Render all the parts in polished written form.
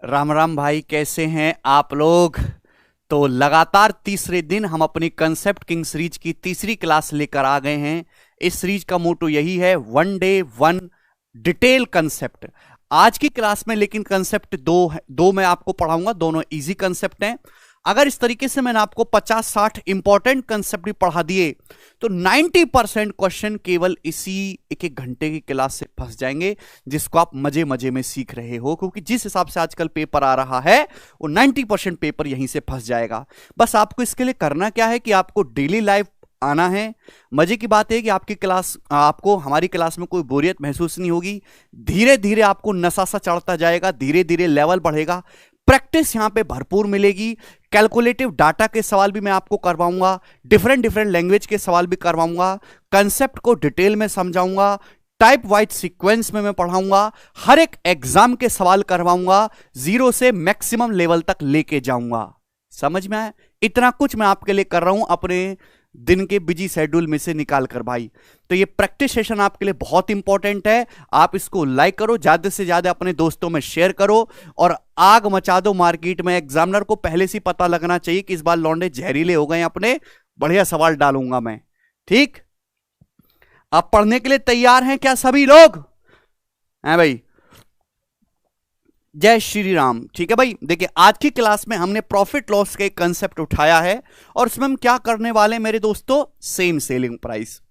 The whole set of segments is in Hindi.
राम राम भाई, कैसे हैं आप लोग। तो लगातार तीसरे दिन हम अपनी कंसेप्ट किंग सीरीज की तीसरी क्लास लेकर आ गए हैं। इस सीरीज का मोटो यही है, one day one detail concept. आज की क्लास में लेकिन कंसेप्ट दो मैं आपको पढ़ाऊंगा, दोनों इजी कंसेप्ट हैं। अगर इस तरीके से मैंने आपको 50-60 इंपॉर्टेंट कंसेप्ट भी पढ़ा दिए तो 90% क्वेश्चन केवल इसी एक एक घंटे की क्लास से फंस जाएंगे, जिसको आप मजे मजे में सीख रहे हो। क्योंकि जिस हिसाब से आजकल पेपर आ रहा है वो 90% पेपर यहीं से फंस जाएगा। बस आपको इसके लिए करना क्या है कि आपको डेली लाइफ आना है। मजे की बात है कि आपको हमारी क्लास में कोई बोरियत महसूस नहीं होगी। धीरे धीरे आपको नशा सा चढ़ता जाएगा, धीरे धीरे लेवल बढ़ेगा। प्रैक्टिस यहां पे भरपूर मिलेगी। कैलकुलेटिव डाटा के सवाल भी मैं आपको करवाऊंगा, डिफरेंट लैंग्वेज के सवाल भी करवाऊंगा, कंसेप्ट को डिटेल में समझाऊंगा, टाइप वाइज सीक्वेंस में मैं पढ़ाऊंगा, हर एक एग्जाम के सवाल करवाऊंगा, जीरो से मैक्सिमम लेवल तक लेके जाऊंगा। समझ में आया? इतना कुछ मैं आपके लिए कर रहा हूं अपने दिन के बिजी शेड्यूल में से निकाल कर भाई। तो ये प्रैक्टिस सेशन आपके लिए बहुत इंपॉर्टेंट है। आप इसको लाइक करो, ज्यादा से ज्यादा अपने दोस्तों में शेयर करो और आग मचा दो मार्केट में। एग्जामिनर को पहले से पता लगना चाहिए कि इस बार लौंडे जहरीले हो गए, अपने बढ़िया सवाल डालूंगा मैं। ठीक, आप पढ़ने के लिए तैयार हैं क्या सभी लोग? हैं भाई? जय श्री राम। ठीक है भाई, देखिए आज की क्लास में हमने प्रॉफिट लॉस का एक कंसेप्ट उठाया है और उसमें हम क्या करने वाले हैं मेरे दोस्तों, सेम सेलिंग प्राइस।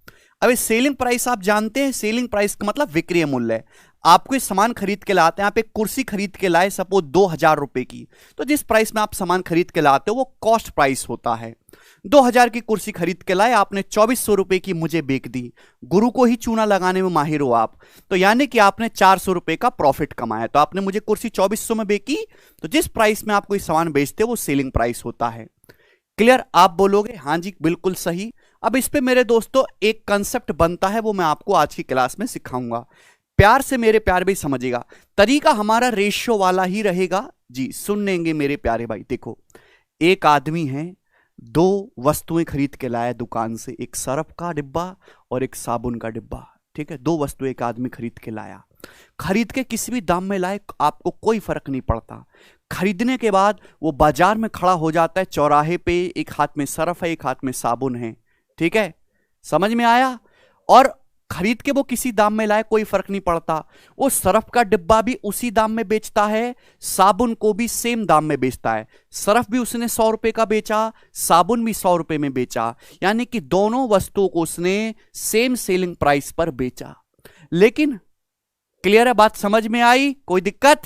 अब सेलिंग प्राइस आप जानते हैं, सेलिंग प्राइस का मतलब विक्रय मूल्य है। आपको इस सामान खरीद के लाते हैं, आप एक कुर्सी खरीद के लाए सपोज 2000 रुपए की, तो जिस प्राइस में आप सामान खरीद के लाते हो वो कॉस्ट प्राइस होता है। 2000 की कुर्सी खरीद के लाए, आपने 2400 रुपए की मुझे बेच दी। गुरु को ही चूना लगाने में माहिर हो आप, तो यानी कि आपने 400 रुपए का प्रॉफिट कमाया। तो आपने मुझे कुर्सी 2400 में बेची, तो जिस प्राइस में आप कोई सामान बेचते हो वो सेलिंग प्राइस होता है। क्लियर? आप बोलोगे हाँ जी बिल्कुल सही। अब इस पे मेरे दोस्तों एक कंसेप्ट बनता है, वो मैं आपको आज की क्लास में सिखाऊंगा। प्यार से मेरे प्यारे भाई समझिएगा, तरीका हमारा रेशियो वाला ही रहेगा जी। सुन लेंगे मेरे प्यारे भाई। देखो, एक आदमी है, दो वस्तुएं खरीद के लाया दुकान से, एक सर्फ का डिब्बा और एक साबुन का डिब्बा। ठीक है, दो वस्तुएं एक आदमी खरीद के लाया। खरीद के किसी भी दाम में लाए, आपको कोई फर्क नहीं पड़ता। खरीदने के बाद वो बाजार में खड़ा हो जाता है चौराहे पे, एक हाथ में सर्फ है एक हाथ में साबुन है। ठीक है, समझ में आया? और खरीद के वो किसी दाम में लाए, कोई फर्क नहीं पड़ता। वो सर्फ का डिब्बा भी उसी दाम में बेचता है, साबुन को भी सेम दाम में बेचता है। सर्फ भी उसने 100 रुपए का बेचा, साबुन भी 100 रुपए में बेचा, यानी कि दोनों वस्तुओं को उसने सेम सेलिंग प्राइस पर बेचा। लेकिन क्लियर है बात? समझ में आई? कोई दिक्कत?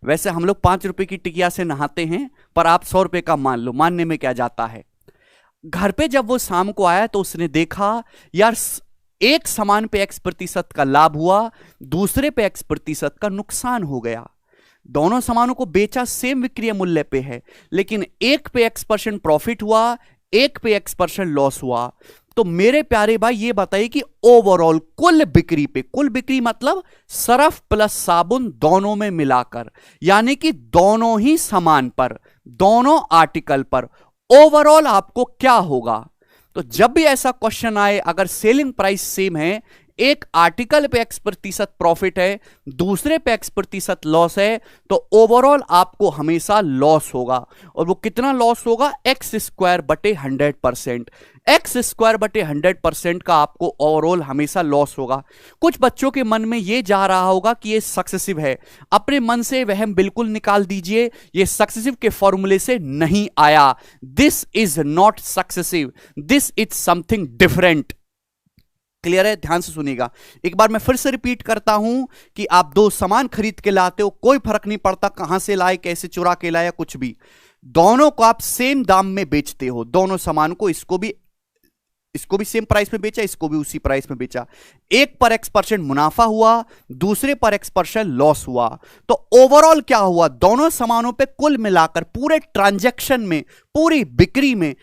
वैसे हम लोग 5 रुपए की टिकिया से नहाते हैं, पर आप 100 रुपए का मान लो, मानने में क्या जाता है। घर पे जब वो शाम को आया तो उसने देखा यार, एक सामान पे X% का लाभ हुआ, दूसरे पे X% का नुकसान हो गया। दोनों सामानों को बेचा सेम विक्रय मूल्य पे है, लेकिन एक पे X% प्रॉफिट हुआ, एक पे X% लॉस हुआ। तो मेरे प्यारे भाई ये बताइए कि ओवरऑल कुल बिक्री पे, कुल बिक्री मतलब सर्फ प्लस साबुन दोनों में मिलाकर, यानी कि दोनों ही सामान पर, दोनों आर्टिकल पर ओवरऑल आपको क्या होगा। तो जब भी ऐसा क्वेश्चन आए, अगर सेलिंग प्राइस सेम है, एक आर्टिकल पे X% प्रॉफिट है, दूसरे पे X% लॉस है, तो ओवरऑल आपको हमेशा लॉस होगा। और वो कितना लॉस होगा? X²/100%। X²/100% का आपको ओवरऑल हमेशा लॉस होगा। कुछ बच्चों के मन में ये जा रहा होगा कि ये सक्सेसिव है। अपने मन से वहम बिल्कुल निकाल दीजिए, ये सक्सेसिव के फॉर्मूले से नहीं आया। This is not successive, this is something different. Clear है? ध्यान से सुनिएगा। एक बार मैं फिर से रिपीट करता हूं कि आप दो सामान खरीद के लाते हो, कोई फर्क नहीं पड़ता कहां से लाए, कैसे चुरा के लाया, कुछ भी, दोनों को आप सेम दाम में बेचते हो। दोनों सामान को, इसको भी सेम प्राइस में बेचा, इसको भी उसी प्राइस में बेचा। एक पर X% मुनाफा हुआ, दूसरे पर X% लॉस हुआ। तो ओवरऑल क्या हुआ? दोनों सामानों पे कुल मिलाकर पूरे ट्रांजैक्शन में, पूरी बिक्री में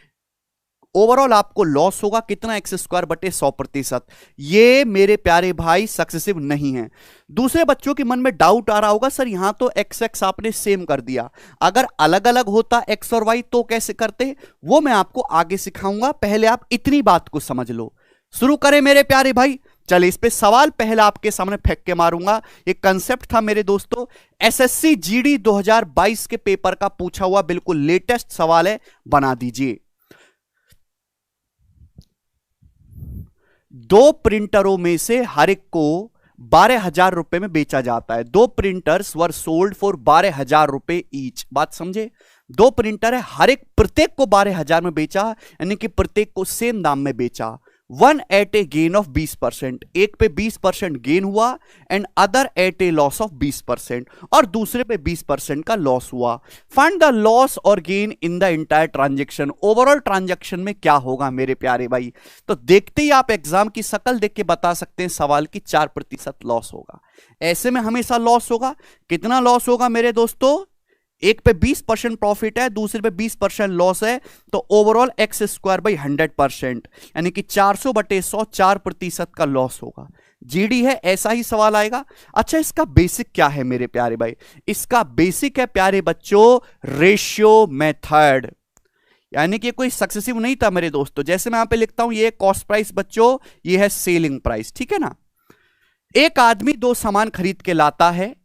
ओवरऑल आपको लॉस होगा कितना? X²/100%। ये मेरे प्यारे भाई सक्सेसिव नहीं है। दूसरे बच्चों के मन में डाउट आ रहा होगा, सर यहां तो x आपने सेम कर दिया, अगर अलग अलग होता x और y तो कैसे करते? वो मैं आपको आगे सिखाऊंगा, पहले आप इतनी बात को समझ लो। शुरू करें मेरे प्यारे भाई। चलिए इस पे सवाल पहला आपके सामने फेंक के मारूंगा। ये कंसेप्ट था मेरे दोस्तों, एसएससी जीडी 2022 के पेपर का पूछा हुआ, बिल्कुल लेटेस्ट सवाल है, बना दीजिए। दो प्रिंटरों में से हर एक को 12,000 रुपए में बेचा जाता है। दो प्रिंटर्स वर सोल्ड फॉर 12,000 रुपए ईच। बात समझे, दो प्रिंटर है, हर एक प्रत्येक को 12,000 में बेचा, यानी कि प्रत्येक को सेम दाम में बेचा। One at a gain of 20%, एक पे 20% गेन हुआ, and other at a loss of 20%, और दूसरे पे 20% का लॉस हुआ। फाइंड द लॉस और gain in the entire transaction. Overall transaction में क्या होगा मेरे प्यारे भाई? तो देखते ही आप एग्जाम की शक्ल देख के बता सकते हैं सवाल की 4% लॉस होगा। ऐसे में हमेशा लॉस होगा। कितना लॉस होगा मेरे दोस्तों? एक पे 20% प्रॉफिट है, दूसरे पे 20% लॉस है, तो ओवरऑल एक्स स्क्वायर बाई 100%, यानी कि 400/100 4% का लॉस होगा। जीडी है, ऐसा ही सवाल आएगा। अच्छा, इसका बेसिक क्या है मेरे प्यारे भाई? इसका बेसिक है प्यारे बच्चों रेशियो मेथड, यानी कि कोई सक्सेसिव नहीं था मेरे दोस्तों। जैसे मैं यहां पे लिखता हूं, ये कॉस्ट प्राइस बच्चों, ये है सेलिंग प्राइस, ठीक है ना। एक आदमी दो सामान खरीद के लाता है,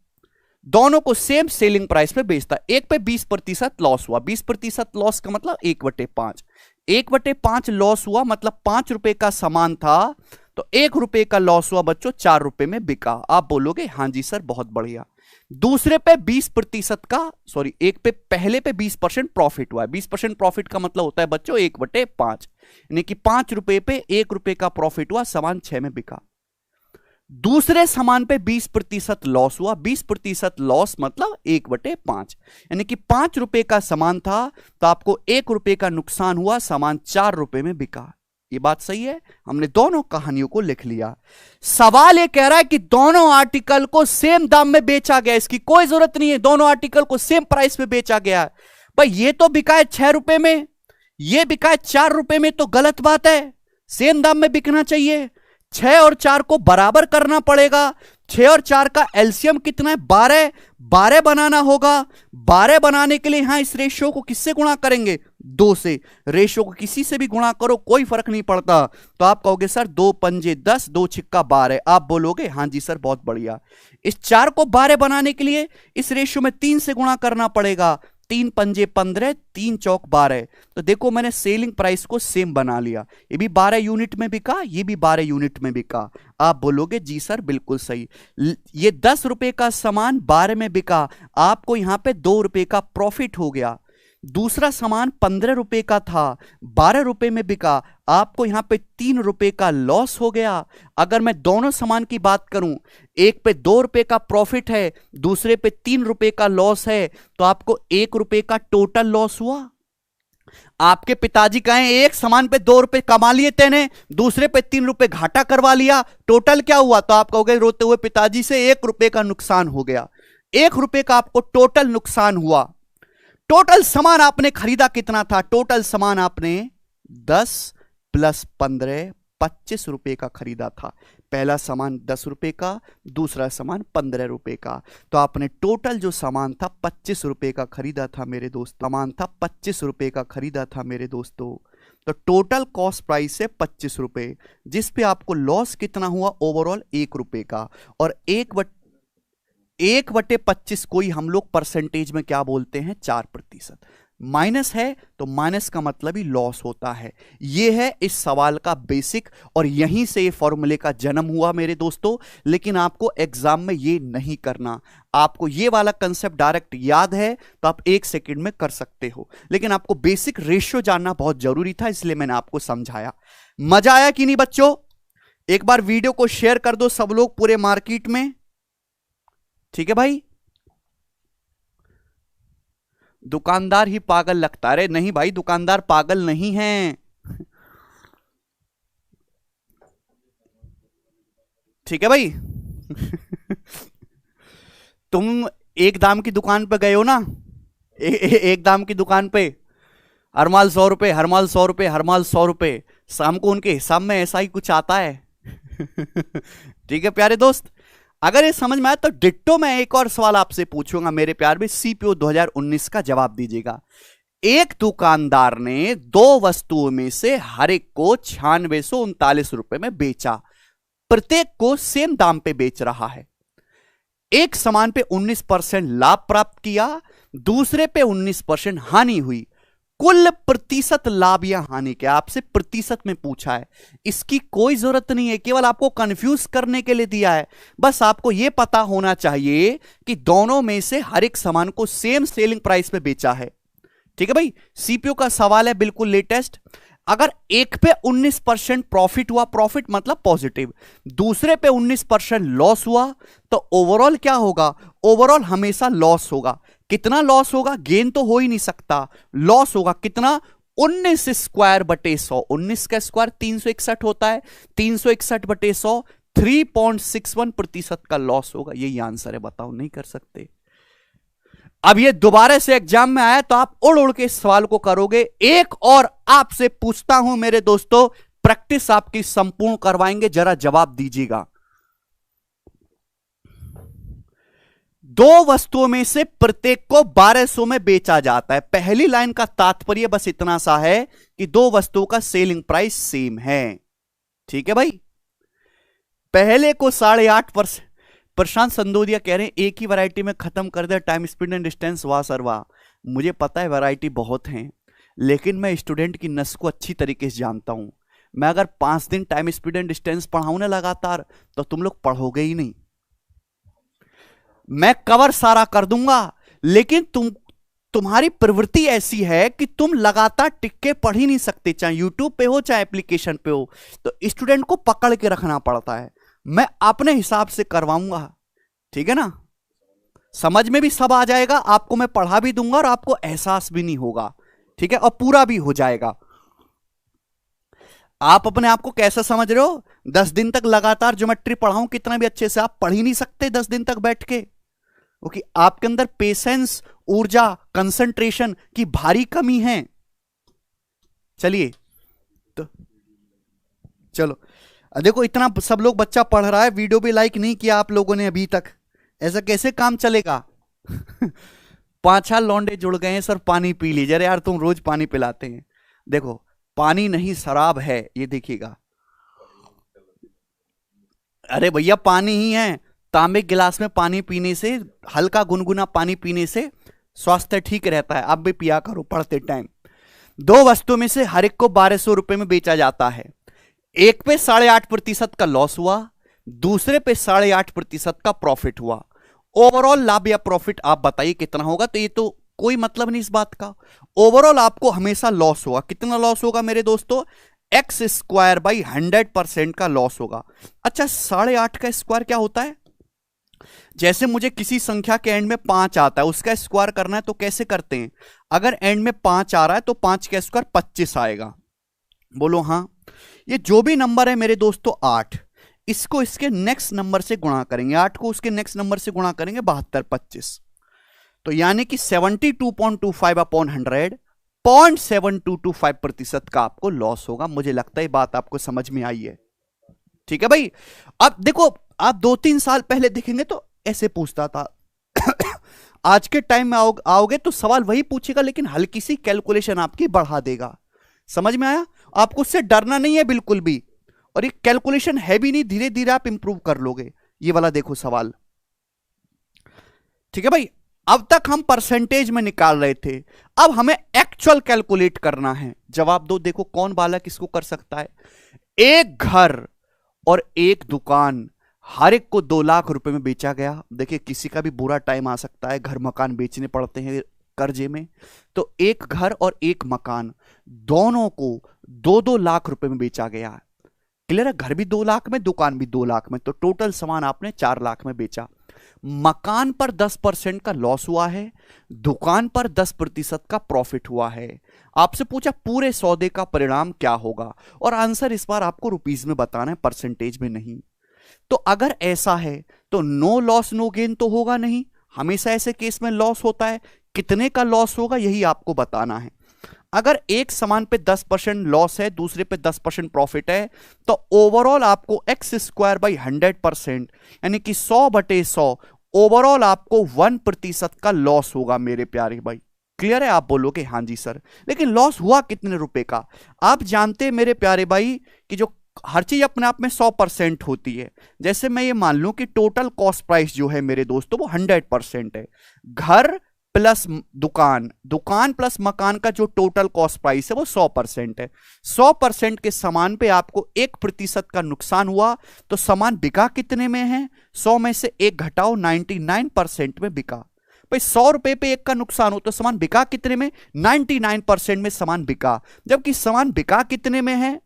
दोनों को सेम सेलिंग प्राइस पे बेचता है। एक पे 20% लॉस हुआ। 20% लॉस का मतलब 1/5। 1/5 लॉस हुआ, मतलब 5 रुपए का सामान था, तो 1 रुपए का लॉस हुआ बच्चों, 4 रुपए में बिका। आप बोलोगे हाँ जी सर, बहुत बढ़िया। दूसरे पे 20% का, सॉरी, एक पे पहले पे 20% प्रॉफिट हुआ है। 20% प्रॉफिट का मतलब होता है बच्चों 1/5, यानी कि 5 रुपए पे 1 रुपए का प्रॉफिट हुआ, सामान 6 में बिका। दूसरे सामान पे 20% लॉस हुआ। 20% लॉस मतलब 1/5, यानी कि 5 रुपए का सामान था, तो आपको 1 रुपए का नुकसान हुआ, सामान 4 रुपए में बिका। ये बात सही है? हमने दोनों कहानियों को लिख लिया। सवाल ये कह रहा है कि दोनों आर्टिकल को सेम दाम में बेचा गया, इसकी कोई जरूरत नहीं है, दोनों आर्टिकल को सेम प्राइस में बेचा गया। भाई ये तो बिका है 6 रुपए में, ये बिका है 4 रुपए में, तो गलत बात है। सेम दाम में बिकना चाहिए। 6 और 4 को बराबर करना पड़ेगा। 6 और 4 का एलसीएम कितना है? 12। 12 बनाना होगा। 12 बनाने के लिए यहां इस रेशियो को किससे गुणा करेंगे? 2 से। रेशियो को किसी से भी गुणा करो, कोई फर्क नहीं पड़ता। तो आप कहोगे सर 2 पंजे 10, 2 छिक्का 12। आप बोलोगे हाँ जी सर, बहुत बढ़िया। इस 4 को 12 बनाने के लिए इस रेशियो में 3 से गुणा करना पड़ेगा। 3 पंजे 15, 3 चौक 12। तो देखो मैंने सेलिंग प्राइस को सेम बना लिया। ये भी 12 यूनिट में बिका, ये भी 12 यूनिट में बिका। आप बोलोगे जी सर बिल्कुल सही। ये 10 रुपए का सामान 12 में बिका, आपको यहां पे 2 रुपए का प्रॉफिट हो गया। दूसरा सामान 15 रुपए का था, 12 रुपए में बिका, आपको यहां पे 3 रुपए का लॉस हो गया। अगर मैं दोनों सामान की बात करूं, एक पे 2 रुपए का प्रॉफिट है, दूसरे पे 3 रुपए का लॉस है, तो आपको 1 रुपए का टोटल लॉस हुआ। आपके पिताजी कहें एक सामान पे 2 रुपए कमा लिए तेने, दूसरे पे 3 रुपए घाटा करवा लिया, टोटल क्या हुआ? तो आप कहोगे रोते हुए पिताजी से 1 रुपए का नुकसान हो गया। 1 रुपए का आपको टोटल नुकसान हुआ। टोटल सामान आपने खरीदा कितना था? टोटल सामान आपने 10 + 15 25 रुपए का खरीदा था। पहला सामान 10 रुपए का, दूसरा सामान 15 रुपए का, तो आपने टोटल जो सामान था 25 रुपए का खरीदा था मेरे दोस्त। सामान था 25 रुपए का खरीदा था मेरे दोस्तों। तो टोटल कॉस्ट प्राइस है 25 रुपए, जिस पे आपको लॉस कितना हुआ? ओवरऑल 1 रुपए का। और 1/25 को ही हम लोग परसेंटेज में क्या बोलते हैं? 4%। माइनस है तो माइनस का मतलब ही लॉस होता है। यह है इस सवाल का बेसिक, और यहीं से ये फॉर्मूले का जन्म हुआ मेरे दोस्तों। लेकिन आपको एग्जाम में ये नहीं करना। आपको ये वाला कंसेप्ट डायरेक्ट याद है तो आप 1 सेकंड में कर सकते हो, लेकिन आपको बेसिक रेशियो जानना बहुत जरूरी था, इसलिए मैंने आपको समझाया। मजा आया कि नहीं बच्चों? एक बार वीडियो को शेयर कर दो सब लोग पूरे मार्केट में, ठीक है भाई? दुकानदार ही पागल लगता है। नहीं भाई, दुकानदार पागल नहीं है, ठीक है भाई? तुम एक दाम की दुकान पे गए हो ना, एक दाम की दुकान पे हर माल 100 रुपए, हर माल 100 रुपए, हर माल 100 रुपए। शाम को उनके हिसाब में ऐसा ही कुछ आता है। ठीक है प्यारे दोस्त, अगर ये समझ में आया तो डिट्टो मैं एक और सवाल आपसे पूछूंगा मेरे प्यार में, सीपीओ 2019 का जवाब दीजिएगा। एक दुकानदार ने 2 वस्तुओं में से हर एक को 9639 रुपए में बेचा। प्रत्येक को सेम दाम पे बेच रहा है। एक सामान पे 19% लाभ प्राप्त किया, दूसरे पे 19% हानि हुई। कुल प्रतिशत लाभ या हानि के आपसे प्रतिशत में पूछा है, इसकी कोई जरूरत नहीं है, केवल आपको कंफ्यूज करने के लिए दिया है। बस आपको यह पता होना चाहिए कि दोनों में से हर एक सामान को सेम सेलिंग प्राइस पे बेचा है। ठीक है भाई, सीपीयू का सवाल है बिल्कुल लेटेस्ट। अगर एक पे 19% प्रॉफिट हुआ, प्रॉफिट मतलब पॉजिटिव, दूसरे पे 19% लॉस हुआ, तो ओवरऑल क्या होगा? ओवरऑल हमेशा लॉस होगा। कितना लॉस होगा? गेन तो हो ही नहीं सकता, लॉस होगा कितना? 19 स्क्वायर बटे 100। 19 का स्क्वायर 361 होता है, 361 बटे 100, 3.61% का लॉस होगा। यही आंसर है, बताओ नहीं कर सकते। अब ये दोबारा से एग्जाम में आया तो आप उड़ उड़ के इस सवाल को करोगे। एक और आपसे पूछता हूं मेरे दोस्तों, प्रैक्टिस आपकी संपूर्ण करवाएंगे, जरा जवाब दीजिएगा। दो वस्तुओं में से प्रत्येक को 1200 में बेचा जाता है। पहली लाइन का तात्पर्य बस इतना सा है कि दो वस्तुओं का सेलिंग प्राइस सेम है। ठीक है भाई, पहले को 8.5%। प्रशांत संदोदिया कह रहे हैं एक ही वैरायटी में खत्म कर दे, टाइम स्पीड एंड डिस्टेंस। वाह सर वाह, मुझे पता है वैरायटी बहुत हैं, लेकिन मैं स्टूडेंट की नस को अच्छी तरीके से जानता हूं। मैं अगर 5 दिन टाइम स्पीड एंड डिस्टेंस पढ़ाऊं ना लगातार, तो तुम लोग पढ़ोगे ही नहीं। मैं कवर सारा कर दूंगा, लेकिन तुम्हारी प्रवृत्ति ऐसी है कि तुम लगातार टिक के पढ़ ही नहीं सकते, चाहे यूट्यूब पे हो चाहे एप्लीकेशन पे हो। तो स्टूडेंट को पकड़ के रखना पड़ता है। मैं अपने हिसाब से करवाऊंगा, ठीक है ना? समझ में भी सब आ जाएगा, आपको मैं पढ़ा भी दूंगा और आपको एहसास भी नहीं होगा, ठीक है? और पूरा भी हो जाएगा। आप अपने आप को कैसा समझ रहे हो? 10 दिन तक लगातार ज्योमेट्री पढ़ाऊं कितना भी अच्छे से, आप पढ़ ही नहीं सकते 10 दिन तक बैठ के, क्योंकि आपके अंदर पेशेंस, ऊर्जा, कंसंट्रेशन की भारी कमी है। चलिए तो चलो, देखो इतना सब लोग बच्चा पढ़ रहा है, वीडियो भी लाइक नहीं किया आप लोगों ने अभी तक, ऐसा कैसे काम चलेगा? 5-6 लौंडे जुड़ गए हैं, सर पानी पी लीजिए। अरे यार तुम रोज पानी पिलाते हैं। देखो पानी नहीं शराब है, ये देखिएगा। अरे भैया पानी ही है, तांबे गिलास में पानी पीने से, हल्का गुनगुना पानी पीने से स्वास्थ्य ठीक रहता है। आप भी पिया करो पढ़ते टाइम। दो वस्तुओं में से हर एक को 1200 रुपए में बेचा जाता है। एक पे 8.5% का लॉस हुआ, दूसरे पे 8.5% का प्रॉफिट हुआ। ओवरऑल लाभ या प्रॉफिट आप बताइए कितना होगा? तो ये तो कोई मतलब नहीं इस बात का। ओवरऑल आपको हमेशा लॉस होगा। कितना लॉस होगा मेरे दोस्तों? एक्स स्क्वायर बाई 100% का लॉस होगा। अच्छा, 8.5 का स्क्वायर क्या होता है? जैसे मुझे किसी संख्या के एंड में 5 आता है, उसका स्क्वायर करना है तो कैसे करते हैं? अगर एंड में 5 आ रहा है तो 5 का स्क्वायर 25 आएगा। बोलो हाँ। ये जो भी नंबर है मेरे दोस्तों 8, इसको इसके नेक्स्ट नंबर से गुणा करेंगे, 8 को उसके नेक्स्ट नंबर से गुणा करेंगे 72 25, तो यानी कि 72.25 अपॉन 100, 0.7225% का आपको लॉस होगा। मुझे लगता है बात आपको समझ में आई है। ठीक है भाई। अब देखो, आप 2-3 साल पहले देखेंगे तो ऐसे पूछता था। आज के टाइम में आओगे तो सवाल वही पूछेगा, लेकिन हल्की सी कैलकुलेशन आपकी बढ़ा देगा। समझ में आया? आपको उससे डरना नहीं है बिल्कुल भी, और ये कैलकुलेशन है भी नहीं, धीरे धीरे आप इंप्रूव कर लोगे। ये वाला देखो सवाल, ठीक है भाई। अब तक हम परसेंटेज में निकाल रहे थे, अब हमें एक्चुअल कैलकुलेट करना है। जवाब दो, देखो कौन बालक इसको कर सकता है। एक घर और एक दुकान, हर एक को 2 लाख रुपए में बेचा गया। देखिए किसी का भी बुरा टाइम आ सकता है, घर मकान बेचने पड़ते हैं कर्जे में, तो एक घर और एक मकान दोनों को 2-2 लाख रुपए में बेचा गया। क्लियर है? घर भी 2 लाख में, दुकान भी 2 लाख में, तो टोटल सामान आपने 4 लाख में बेचा। मकान पर 10% का लॉस हुआ है, दुकान पर 10% का प्रॉफिट हुआ है। आपसे पूछा पूरे सौदे का परिणाम क्या होगा, और आंसर इस बार आपको रुपीस में बताना है, परसेंटेज में नहीं। तो अगर ऐसा है तो नो लॉस नो गेन तो होगा नहीं, हमेशा ऐसे केस में लॉस होता है। कितने का लॉस होगा यही आपको बताना है। अगर एक सामान पे 10% लॉस है, दूसरे पे 10% प्रॉफिट है, तो ओवरऑल आपको एक्स स्क्वायर बाई 100% यानी कि 100/100 ओवरऑल आपको 1% का लॉस होगा मेरे प्यारे भाई। क्लियर है? आप बोलोगे हाँ जी सर, लेकिन लॉस हुआ कितने रुपए का? आप जानते हैं मेरे प्यारे भाई कि जो हर चीज अपने आप में 100% होती है। जैसे मैं ये मान लूं कि टोटल कॉस्ट प्राइस जो है मेरे दोस्तों वो 100% है। घर प्लस दुकान, दुकान प्लस मकान का जो टोटल कॉस्ट प्राइस है वो 100% है। 100% के सामान पे आपको 1% का नुकसान हुआ तो सामान बिका कितने में है? 100 में से 1 घटाओ, 99% में बिका। भाई 100 रुपए पे 1 का नुकसान हो तो सामान बिका कितने में? 99% में सामान बिका। जबकि सामान बिका कितने में है?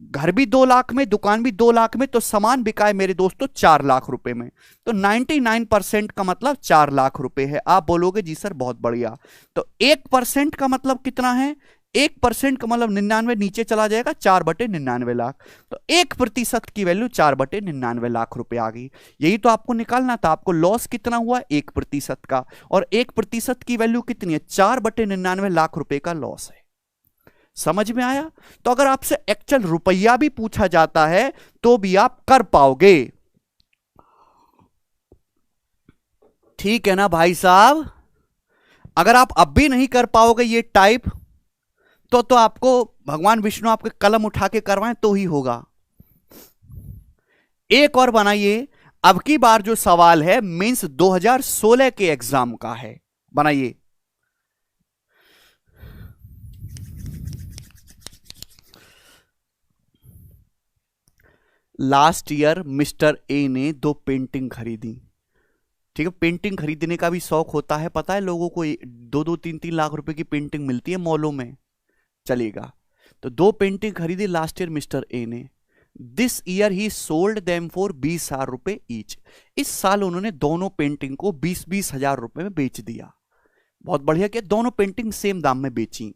घर भी 2 लाख में, दुकान भी 2 लाख में, तो सामान बिका है मेरे दोस्तों 4 लाख रुपए में। तो 99% का मतलब 4 लाख रुपए है। आप बोलोगे जी सर बहुत बढ़िया, तो 1% का मतलब कितना है? 1% का मतलब 99 नीचे चला जाएगा, 4/99 लाख। तो 1% की वैल्यू 4/99 लाख रुपए आ गई। यही तो आपको निकालना था। आपको लॉस कितना हुआ? 1% का, और 1% की वैल्यू कितनी है? 4/99 लाख रुपए का लॉस है। समझ में आया? तो अगर आपसे एक्चुअल रुपया भी पूछा जाता है तो भी आप कर पाओगे। ठीक है ना भाई साहब? अगर आप अब भी नहीं कर पाओगे ये टाइप, तो आपको भगवान विष्णु आपके कलम उठा के करवाएं तो ही होगा। एक और बनाइए। अब की बार जो सवाल है मींस 2016 के एग्जाम का है, बनाइए। लास्ट ईयर मिस्टर ए ने 2 पेंटिंग खरीदी। ठीक है, पेंटिंग खरीदने का भी शौक होता है, पता है लोगों को। 2-2 3-3 लाख रुपए की पेंटिंग मिलती है मॉलों में, चलेगा। तो 2 पेंटिंग खरीदी लास्ट ईयर मिस्टर ए ने। This year he sold them for 20,000 रुपए ईच। इस साल उन्होंने दोनों पेंटिंग को 20-20 हजार रुपए में बेच दिया। बहुत बढ़िया कि दोनों पेंटिंग सेम दाम में बेची।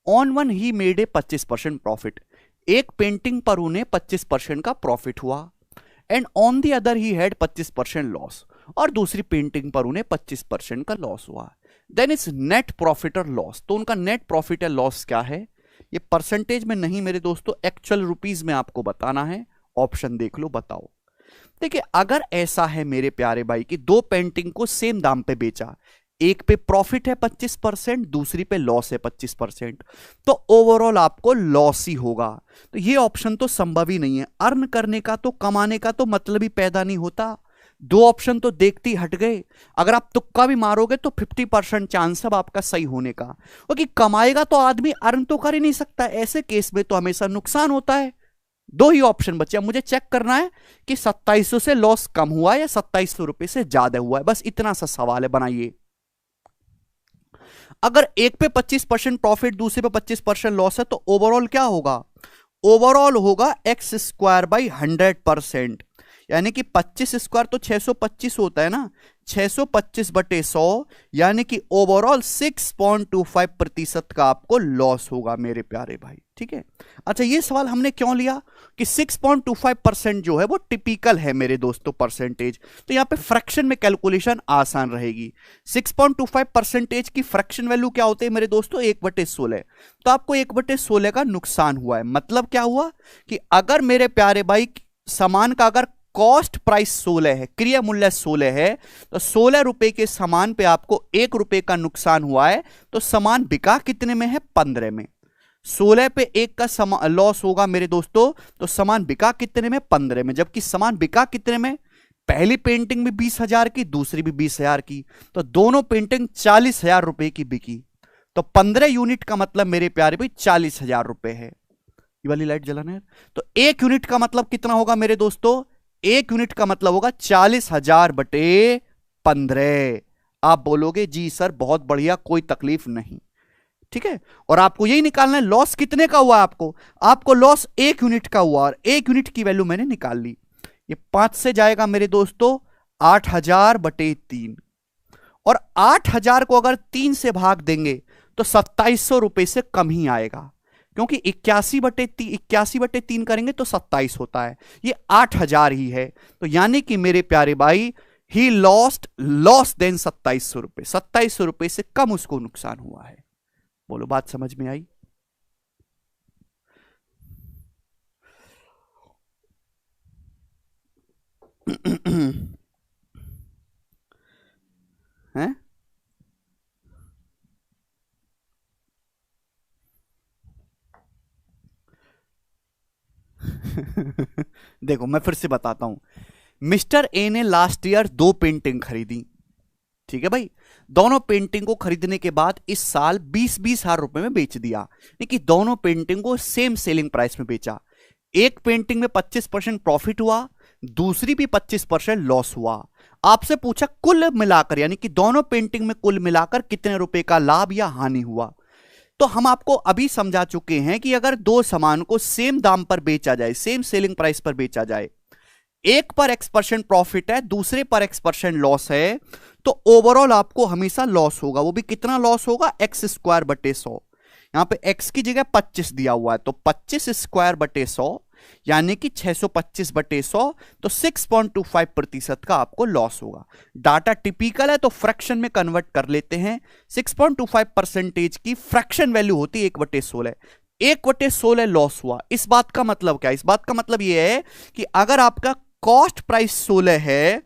On one he made a 25% profit. एक पेंटिंग पर उन्हें 25% का प्रॉफिट हुआ। And on the other he had 25% loss. और दूसरी पेंटिंग पर उन्हें 25% का लॉस हुआ। देन इट्स नेट प्रॉफिट और लॉस। तो उनका नेट प्रॉफिट या लॉस क्या है? ये परसेंटेज में नहीं मेरे दोस्तों, एक्चुअल रुपीज में आपको बताना है। ऑप्शन देख लो, बताओ। देखिए अगर ऐसा है मेरे प्यारे भाई कि 2 पेंटिंग को सेम दाम पे बेचा, एक पे प्रॉफिट है 25%, दूसरी पे लॉस है 25%, तो ओवरऑल आपको लॉस ही होगा। तो ये ऑप्शन तो संभव ही नहीं है। अर्न करने का तो, कमाने का तो मतलब ही पैदा नहीं होता। 2 ऑप्शन तो देखते ही हट गए। अगर आप तुक्का भी मारोगे तो 50% चांस है आपका सही होने का, क्योंकि कमाएगा तो आदमी, अर्न तो कर ही नहीं सकता। ऐसे केस में तो हमेशा नुकसान होता है। 2 ही ऑप्शन बचे। अब मुझे चेक करना है कि 2700 से लॉस कम हुआ या 2700 रुपए से ज्यादा हुआ है, बस इतना सा सवाल है। बनाइए। अगर एक पे 25% प्रॉफिट, दूसरे पे 25% लॉस है, तो ओवरऑल क्या होगा? ओवरऑल होगा x² / 100%। यानी कि 25 स्क्वायर तो 625 होता है ना, 625/100, यानी कि ओवरऑल 6.25% का आपको लॉस होगा मेरे प्यारे भाई। ठीक है। अच्छा, ये सवाल हमने क्यों लिया कि 6.25% जो है वो टिपिकल है मेरे दोस्तों परसेंटेज। तो यहां पे फ्रैक्शन में कैलकुलेशन आसान रहेगी। 6.25% की फ्रैक्शन वैल्यू क्या होती है मेरे दोस्तों? 1/16। तो आपको 1/16 का नुकसान हुआ है। मतलब क्या हुआ कि अगर मेरे प्यारे भाई सामान का अगर कॉस्ट प्राइस 16 है, क्रिया मूल्य 16 है, तो 16 रुपए के सामान पे आपको 1 रुपए का नुकसान हुआ है। तो सामान बिका कितने में है? 15 में। 16 पे 1 का लॉस होगा मेरे दोस्तों, तो सामान बिका कितने में? 15 में। जबकि सामान बिका कितने में? पहली पेंटिंग भी 20,000 की, दूसरी भी 20,000 की, तो दोनों पेंटिंग 40,000 रुपए की बिकी। तो 15 यूनिट का मतलब मेरे प्यारे भाई 40,000 रुपए है। ये वाली लाइट जलाना है। तो 1 यूनिट का मतलब कितना होगा मेरे दोस्तों? 1 यूनिट का मतलब होगा 40,000/15। आप बोलोगे जी सर बहुत बढ़िया, कोई तकलीफ नहीं। ठीक है। और आपको यही निकालना है लॉस कितने का हुआ। आपको लॉस 1 यूनिट का हुआ, और 1 यूनिट की वैल्यू मैंने निकाल ली। ये 5 से जाएगा मेरे दोस्तों 8,000/3, और 8,000 को अगर 3 से भाग देंगे तो 2,700 रुपए से कम ही आएगा, क्योंकि 81/3 करेंगे तो 27 होता है। ये 8,000 ही है। तो यानी कि मेरे प्यारे भाई ही लॉस्ट लॉस देन 2,700 रुपए। 2,700 रुपए से कम उसको नुकसान हुआ है। बोलो बात समझ में आई? हैं? देखो मैं फिर से बताता हूं। मिस्टर ए ने लास्ट ईयर 2 पेंटिंग खरीदी, ठीक है भाई। दोनों पेंटिंग को खरीदने के बाद इस साल 20-20 हजार रुपए में बेच दिया, यानी कि दोनों पेंटिंग को सेम सेलिंग प्राइस में बेचा। एक पेंटिंग में 25% प्रॉफिट हुआ, दूसरी भी 25% लॉस हुआ। आपसे पूछा कुल मिलाकर, यानी कि दोनों पेंटिंग में कुल मिलाकर कितने रुपए का लाभ या हानि हुआ। तो हम आपको अभी समझा चुके हैं कि अगर दो सामान को सेम दाम पर बेचा जाए, सेम सेलिंग प्राइस पर बेचा जाए, एक पर X% प्रॉफिट है, दूसरे पर X% लॉस है, तो ओवरऑल आपको हमेशा लॉस होगा। वो भी कितना लॉस होगा? x²/100। यहां पे x की जगह 25 दिया हुआ है, तो 25² यानी कि 625/100, तो 6.25% का आपको लॉस होगा। डाटा टिपिकल है तो फ्रैक्शन में कन्वर्ट कर लेते हैं। 6.25% की फ्रैक्शन वैल्यू होती है 1/16। 1/16 लॉस हुआ। इस बात का मतलब क्या है? इस बात का मतलब यह है कि अगर आपका कॉस्ट प्राइस 16 है,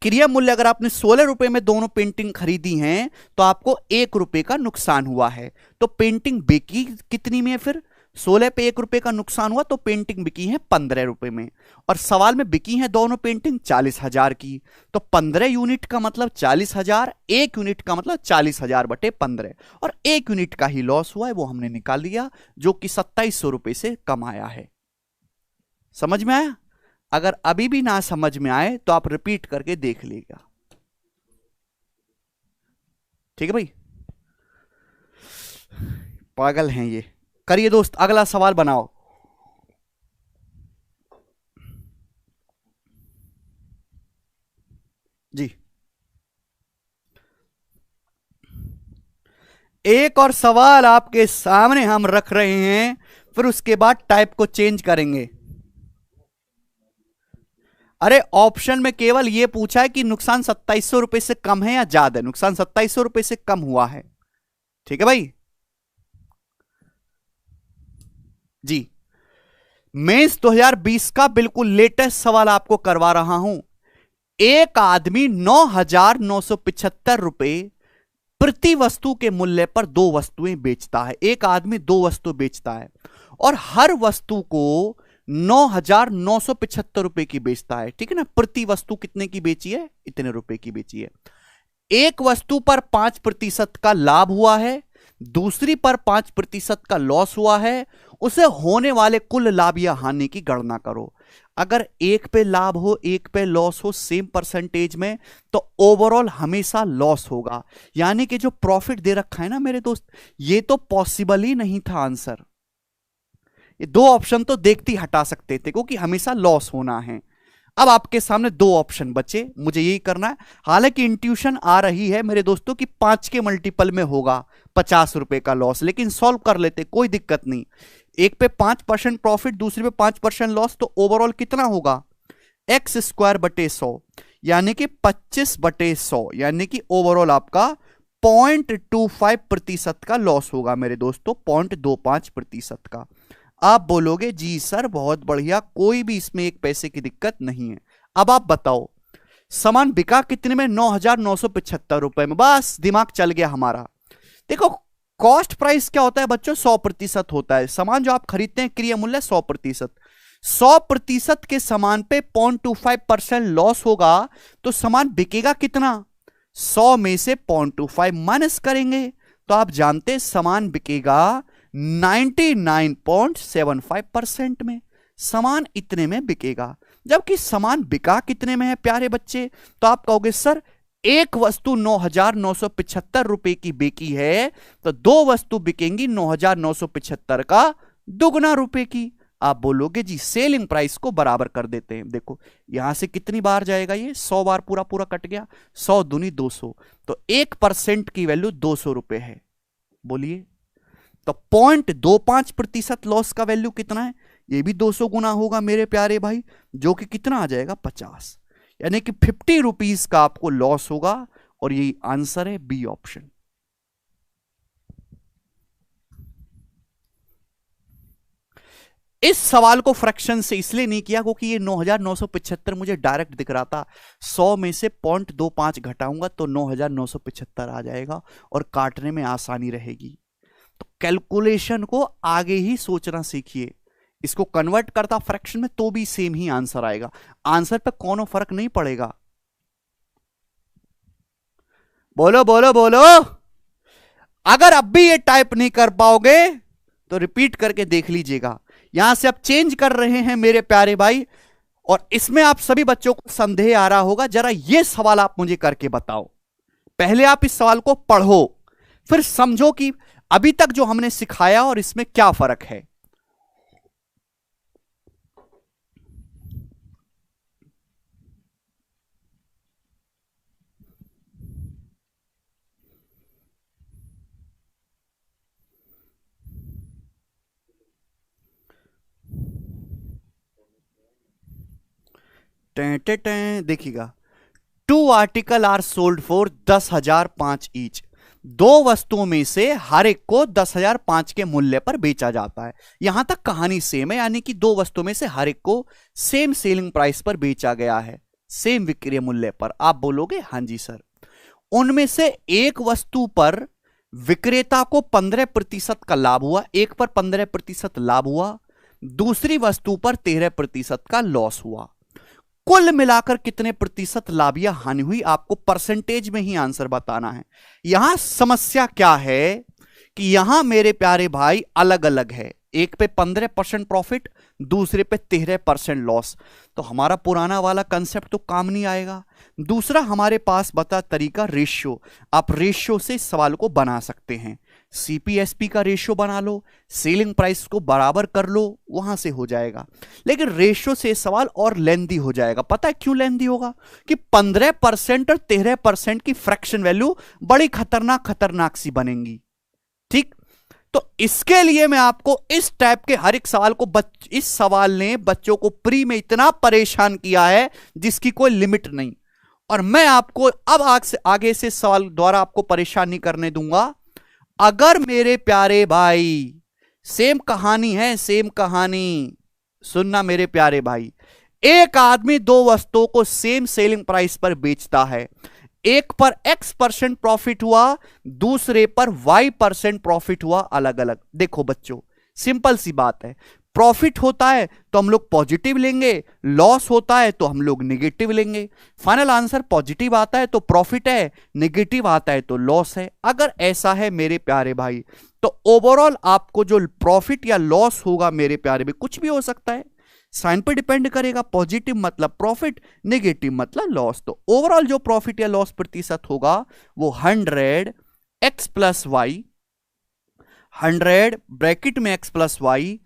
क्रिया मूल्य अगर आपने 16 रुपए में दोनों पेंटिंग खरीदी हैं, तो आपको 1 रुपए का नुकसान हुआ है। तो पेंटिंग बिकी कितनी में? फिर 16 पे 1 रुपए का नुकसान हुआ, तो पेंटिंग बिकी है 15 रुपए में। और सवाल में बिकी है दोनों पेंटिंग 40,000 की, तो 15 यूनिट का मतलब 40,000, 1 यूनिट का मतलब 40,000/15, और 1 यूनिट का ही लॉस हुआ है, वो हमने निकाल लिया, जो कि 2700 रुपए से कम आया है। समझ में आया? अगर अभी भी ना समझ में आए तो आप रिपीट करके देख लीजिएगा, ठीक है भाई। पागल हैं ये। करिए दोस्त, अगला सवाल बनाओ। जी, एक और सवाल आपके सामने हम रख रहे हैं, फिर उसके बाद टाइप को चेंज करेंगे। अरे ऑप्शन में केवल यह पूछा है कि नुकसान 2700 रुपए से कम है या ज्यादा है। नुकसान 2700 रुपए से कम हुआ है, ठीक है भाई जी। मेंस 2020 का बिल्कुल लेटेस्ट सवाल आपको करवा रहा हूं। एक आदमी 9,975 रुपए प्रति वस्तु के मूल्य पर 2 वस्तुएं बेचता है। एक आदमी 2 वस्तु बेचता है और हर वस्तु को 9,975 रुपए की बेचता है, ठीक है ना। प्रति वस्तु कितने की बेची है? इतने रुपए की बेची है। एक वस्तु पर 5% का लाभ हुआ है, दूसरी पर 5% का लॉस हुआ है। उसे होने वाले कुल लाभ या हानि की गणना करो। अगर एक पे लाभ हो, एक पे लॉस हो सेम परसेंटेज में, तो ओवरऑल हमेशा लॉस होगा। यानी कि जो प्रॉफिट दे रखा है ना मेरे दोस्त, ये तो पॉसिबल ही नहीं था आंसर। ये 2 ऑप्शन तो देखते ही हटा सकते थे, क्योंकि हमेशा लॉस होना है। अब आपके सामने 2 ऑप्शन बचे, मुझे यही करना है। हालांकि इंट्यूशन आ रही है मेरे दोस्तों कि 5 के मल्टीपल में होगा 50 रुपए का लॉस, लेकिन सॉल्व कर लेते, कोई दिक्कत नहीं। एक पे 5% प्रॉफिट, दूसरे पे 5% लॉस, तो ओवरऑल कितना होगा? x²/100, यानी कि 25/100, यानी कि ओवरऑल आपका 0.25% का लॉस होगा मेरे दोस्तों, 0.25% का। आप बोलोगे जी सर बहुत बढ़िया, कोई भी इसमें एक पैसे की दिक्कत नहीं है। अब आप बताओ सामान बिका कितने में? 9,975 रुपए में। बस दिमाग चल गया हमारा। देखो कॉस्ट प्राइस क्या होता है बच्चों? 100% होता है। सामान जो आप खरीदते हैं क्रिया मूल्य 100%। 100% के सामान पे 0.25% लॉस होगा, तो सामान बिकेगा कितना? 100 में से 0.25 माइनस करेंगे, तो आप जानते हैं सामान बिकेगा 99.75% में। सामान इतने में बिकेगा, जबकि सामान बिका कितने में है प्यारे बच्चे? तो आप कहोगे सर एक वस्तु 9,975 रुपए की बिकी है, तो 2 वस्तु बिकेंगी 9,975 का दुगना रुपए की। आप बोलोगे जी सेलिंग प्राइस को बराबर कर देते हैं। देखो यहां से कितनी बार जाएगा ये? 100 बार पूरा पूरा कट गया। 100 दूनी 200, तो 1% की वैल्यू 200 रुपए है। बोलिए तो 0.25% लॉस का वैल्यू कितना है? ये भी 200 गुना होगा मेरे प्यारे भाई, जो कि कितना आ जाएगा? 50, यानी कि 50 रुपीज का आपको लॉस होगा। और यही आंसर है, बी ऑप्शन। इस सवाल को फ्रैक्शन से इसलिए नहीं किया क्योंकि ये 9,975 मुझे डायरेक्ट दिख रहा था। 100 में से 0.25 घटाऊंगा तो 9,975 आ जाएगा और काटने में आसानी रहेगी। तो कैलकुलेशन को आगे ही सोचना सीखिए। इसको कन्वर्ट करता फ्रैक्शन में तो भी सेम ही आंसर आएगा, आंसर पे कोनो फर्क नहीं पड़ेगा। बोलो बोलो बोलो। अगर अब भी ये टाइप नहीं कर पाओगे तो रिपीट करके देख लीजिएगा। यहां से आप चेंज कर रहे हैं मेरे प्यारे भाई, और इसमें आप सभी बच्चों को संदेह आ रहा होगा। जरा ये सवाल आप मुझे करके बताओ। पहले आप इस सवाल को पढ़ो, फिर समझो कि अभी तक जो हमने सिखाया और इसमें क्या फर्क है। देखिएगा, 2 article are sold for 10,005 each. दो वस्तुओं में से हर एक को 10,005 के मूल्य पर बेचा जाता है। यहां तक कहानी सेम है, यानी कि दो वस्तुओं में से हर एक को सेम सेलिंग प्राइस पर बेचा गया है, सेम विक्रय मूल्य पर। आप बोलोगे हां जी सर। उनमें से एक वस्तु पर विक्रेता को 15% का लाभ हुआ, एक पर 15% लाभ हुआ, दूसरी वस्तु पर 13% का लॉस हुआ। कुल मिलाकर कितने प्रतिशत लाभ या हानि हुई, आपको परसेंटेज में ही आंसर बताना है। यहां समस्या क्या है कि यहां मेरे प्यारे भाई अलग अलग है, एक पे 15% प्रॉफिट, दूसरे पे 13% लॉस। तो हमारा पुराना वाला कंसेप्ट तो काम नहीं आएगा। दूसरा हमारे पास बता तरीका रेशियो, आप रेशियो से इस सवाल को बना सकते हैं। सीपीएसपी का रेशियो बना लो, सेलिंग प्राइस को बराबर कर लो, वहां से हो जाएगा। लेकिन रेशियो से सवाल और लेंदी हो जाएगा। पता है क्यों लेंदी होगा? कि 15% और 13% की फ्रैक्शन वैल्यू बड़ी खतरनाक सी बनेंगी। ठीक, तो इसके लिए मैं आपको इस टाइप के हर एक सवाल को इस सवाल ने बच्चों को प्री में इतना परेशान किया है जिसकी कोई लिमिट नहीं। और मैं आपको अब आगे से सवाल द्वारा आपको परेशान नहीं करने दूंगा। अगर मेरे प्यारे भाई सेम कहानी है, सेम कहानी सुनना मेरे प्यारे भाई, एक आदमी दो वस्तुओं को सेम सेलिंग प्राइस पर बेचता है, एक पर X% प्रॉफिट हुआ, दूसरे पर Y% प्रॉफिट हुआ, अलग अलग। देखो बच्चों, सिंपल सी बात है, प्रॉफिट होता है तो हम लोग पॉजिटिव लेंगे, लॉस होता है तो हम लोग नेगेटिव लेंगे। फाइनल आंसर पॉजिटिव आता है तो प्रॉफिट है, नेगेटिव आता है तो लॉस है। अगर ऐसा है मेरे प्यारे भाई, तो ओवरऑल आपको जो प्रॉफिट या लॉस होगा मेरे प्यारे भाई, कुछ भी हो सकता है, साइन पे डिपेंड करेगा। पॉजिटिव मतलब प्रॉफिट, नेगेटिव मतलब लॉस। तो ओवरऑल जो प्रॉफिट या लॉस प्रतिशत होगा वो 100 x प्लस वाई, 100 ब्रैकेट में x plus Y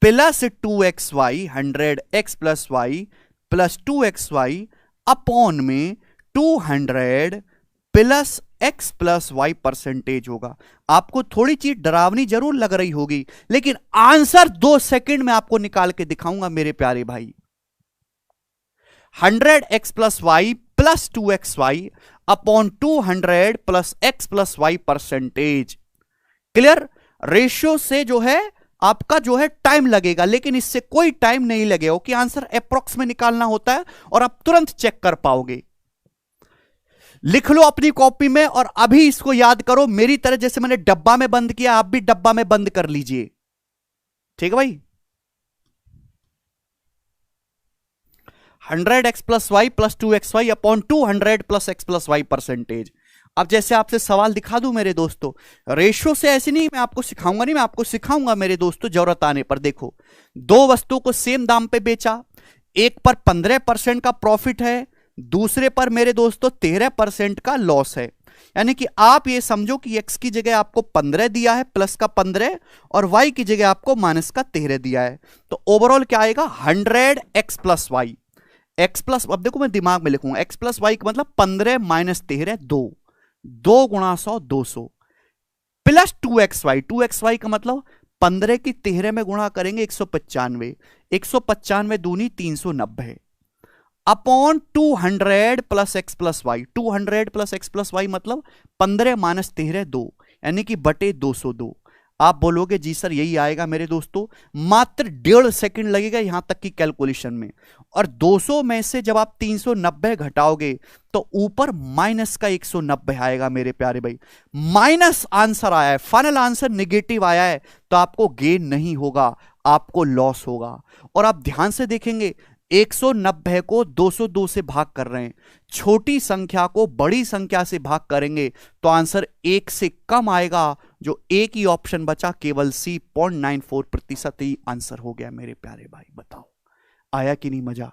plus 2xy, 100 x plus Y plus 2xy upon में 200 plus x plus Y percentage होगा। आपको थोड़ी चीज डरावनी जरूर लग रही होगी, लेकिन आंसर 2 सेकंड में आपको निकाल के दिखाऊंगा मेरे प्यारे भाई। 100 x plus Y plus 2xy upon 200 plus x plus Y percentage. Clear? Ratio से जो है आपका जो है टाइम लगेगा, लेकिन इससे कोई टाइम नहीं लगेगा कि आंसर अप्रोक्स में निकालना होता है और आप तुरंत चेक कर पाओगे। लिख लो अपनी कॉपी में और अभी इसको याद करो। मेरी तरह जैसे मैंने डब्बा में बंद किया, आप भी डब्बा में बंद कर लीजिए। ठीक है भाई? 100 x plus Y plus 2xy upon 200 plus x plus Y percentage. अब जैसे आपसे सवाल दिखा दूं मेरे दोस्तों, रेशियो से ऐसे नहीं मैं आपको सिखाऊंगा, नहीं मैं आपको सिखाऊंगा मेरे दोस्तों जरूरत आने पर। देखो, दो वस्तुओं को सेम दाम पे बेचा, एक पर 15% का प्रॉफिट है, दूसरे पर मेरे दोस्तों 13% का लॉस है। यानी कि आप ये समझो कि x की जगह आपको 15 दिया है, प्लस का 15, और y की जगह आपको माइनस का 13 दिया है। तो ओवरऑल क्या आएगा? 100 x plus Y, x plus, अब देखो मैं दिमाग में लिखूंगा, x प्लस वाई का मतलब 15 माइनस 13 2 गुणा 100 200 प्लस 2xy, 2xy का मतलब 15 की 13 में गुणा करेंगे 195, 195 दूनी 390 upon 200 plus x plus Y. 200 plus x plus Y मतलब 15 माइनस 13 2, यानी कि बटे 202। आप बोलोगे जी सर यही आएगा मेरे दोस्तों। मात्र 1.5 सेकंड लगेगा यहां तक की कैलकुलेशन में, और 200 में से जब आप 390 घटाओगे तो ऊपर माइनस का 190 आएगा मेरे प्यारे भाई। माइनस आंसर आया है, फाइनल आंसर नेगेटिव आया है, तो आपको गेन नहीं होगा, आपको लॉस होगा। और आप ध्यान से देखेंगे 190 को 202 से भाग कर रहे हैं, छोटी संख्या को बड़ी संख्या से भाग करेंगे तो आंसर 1 से कम आएगा। जो एक ही ऑप्शन बचा केवल सी 0.94% ही आंसर हो गया मेरे प्यारे भाई। बताओ आया कि नहीं मजा?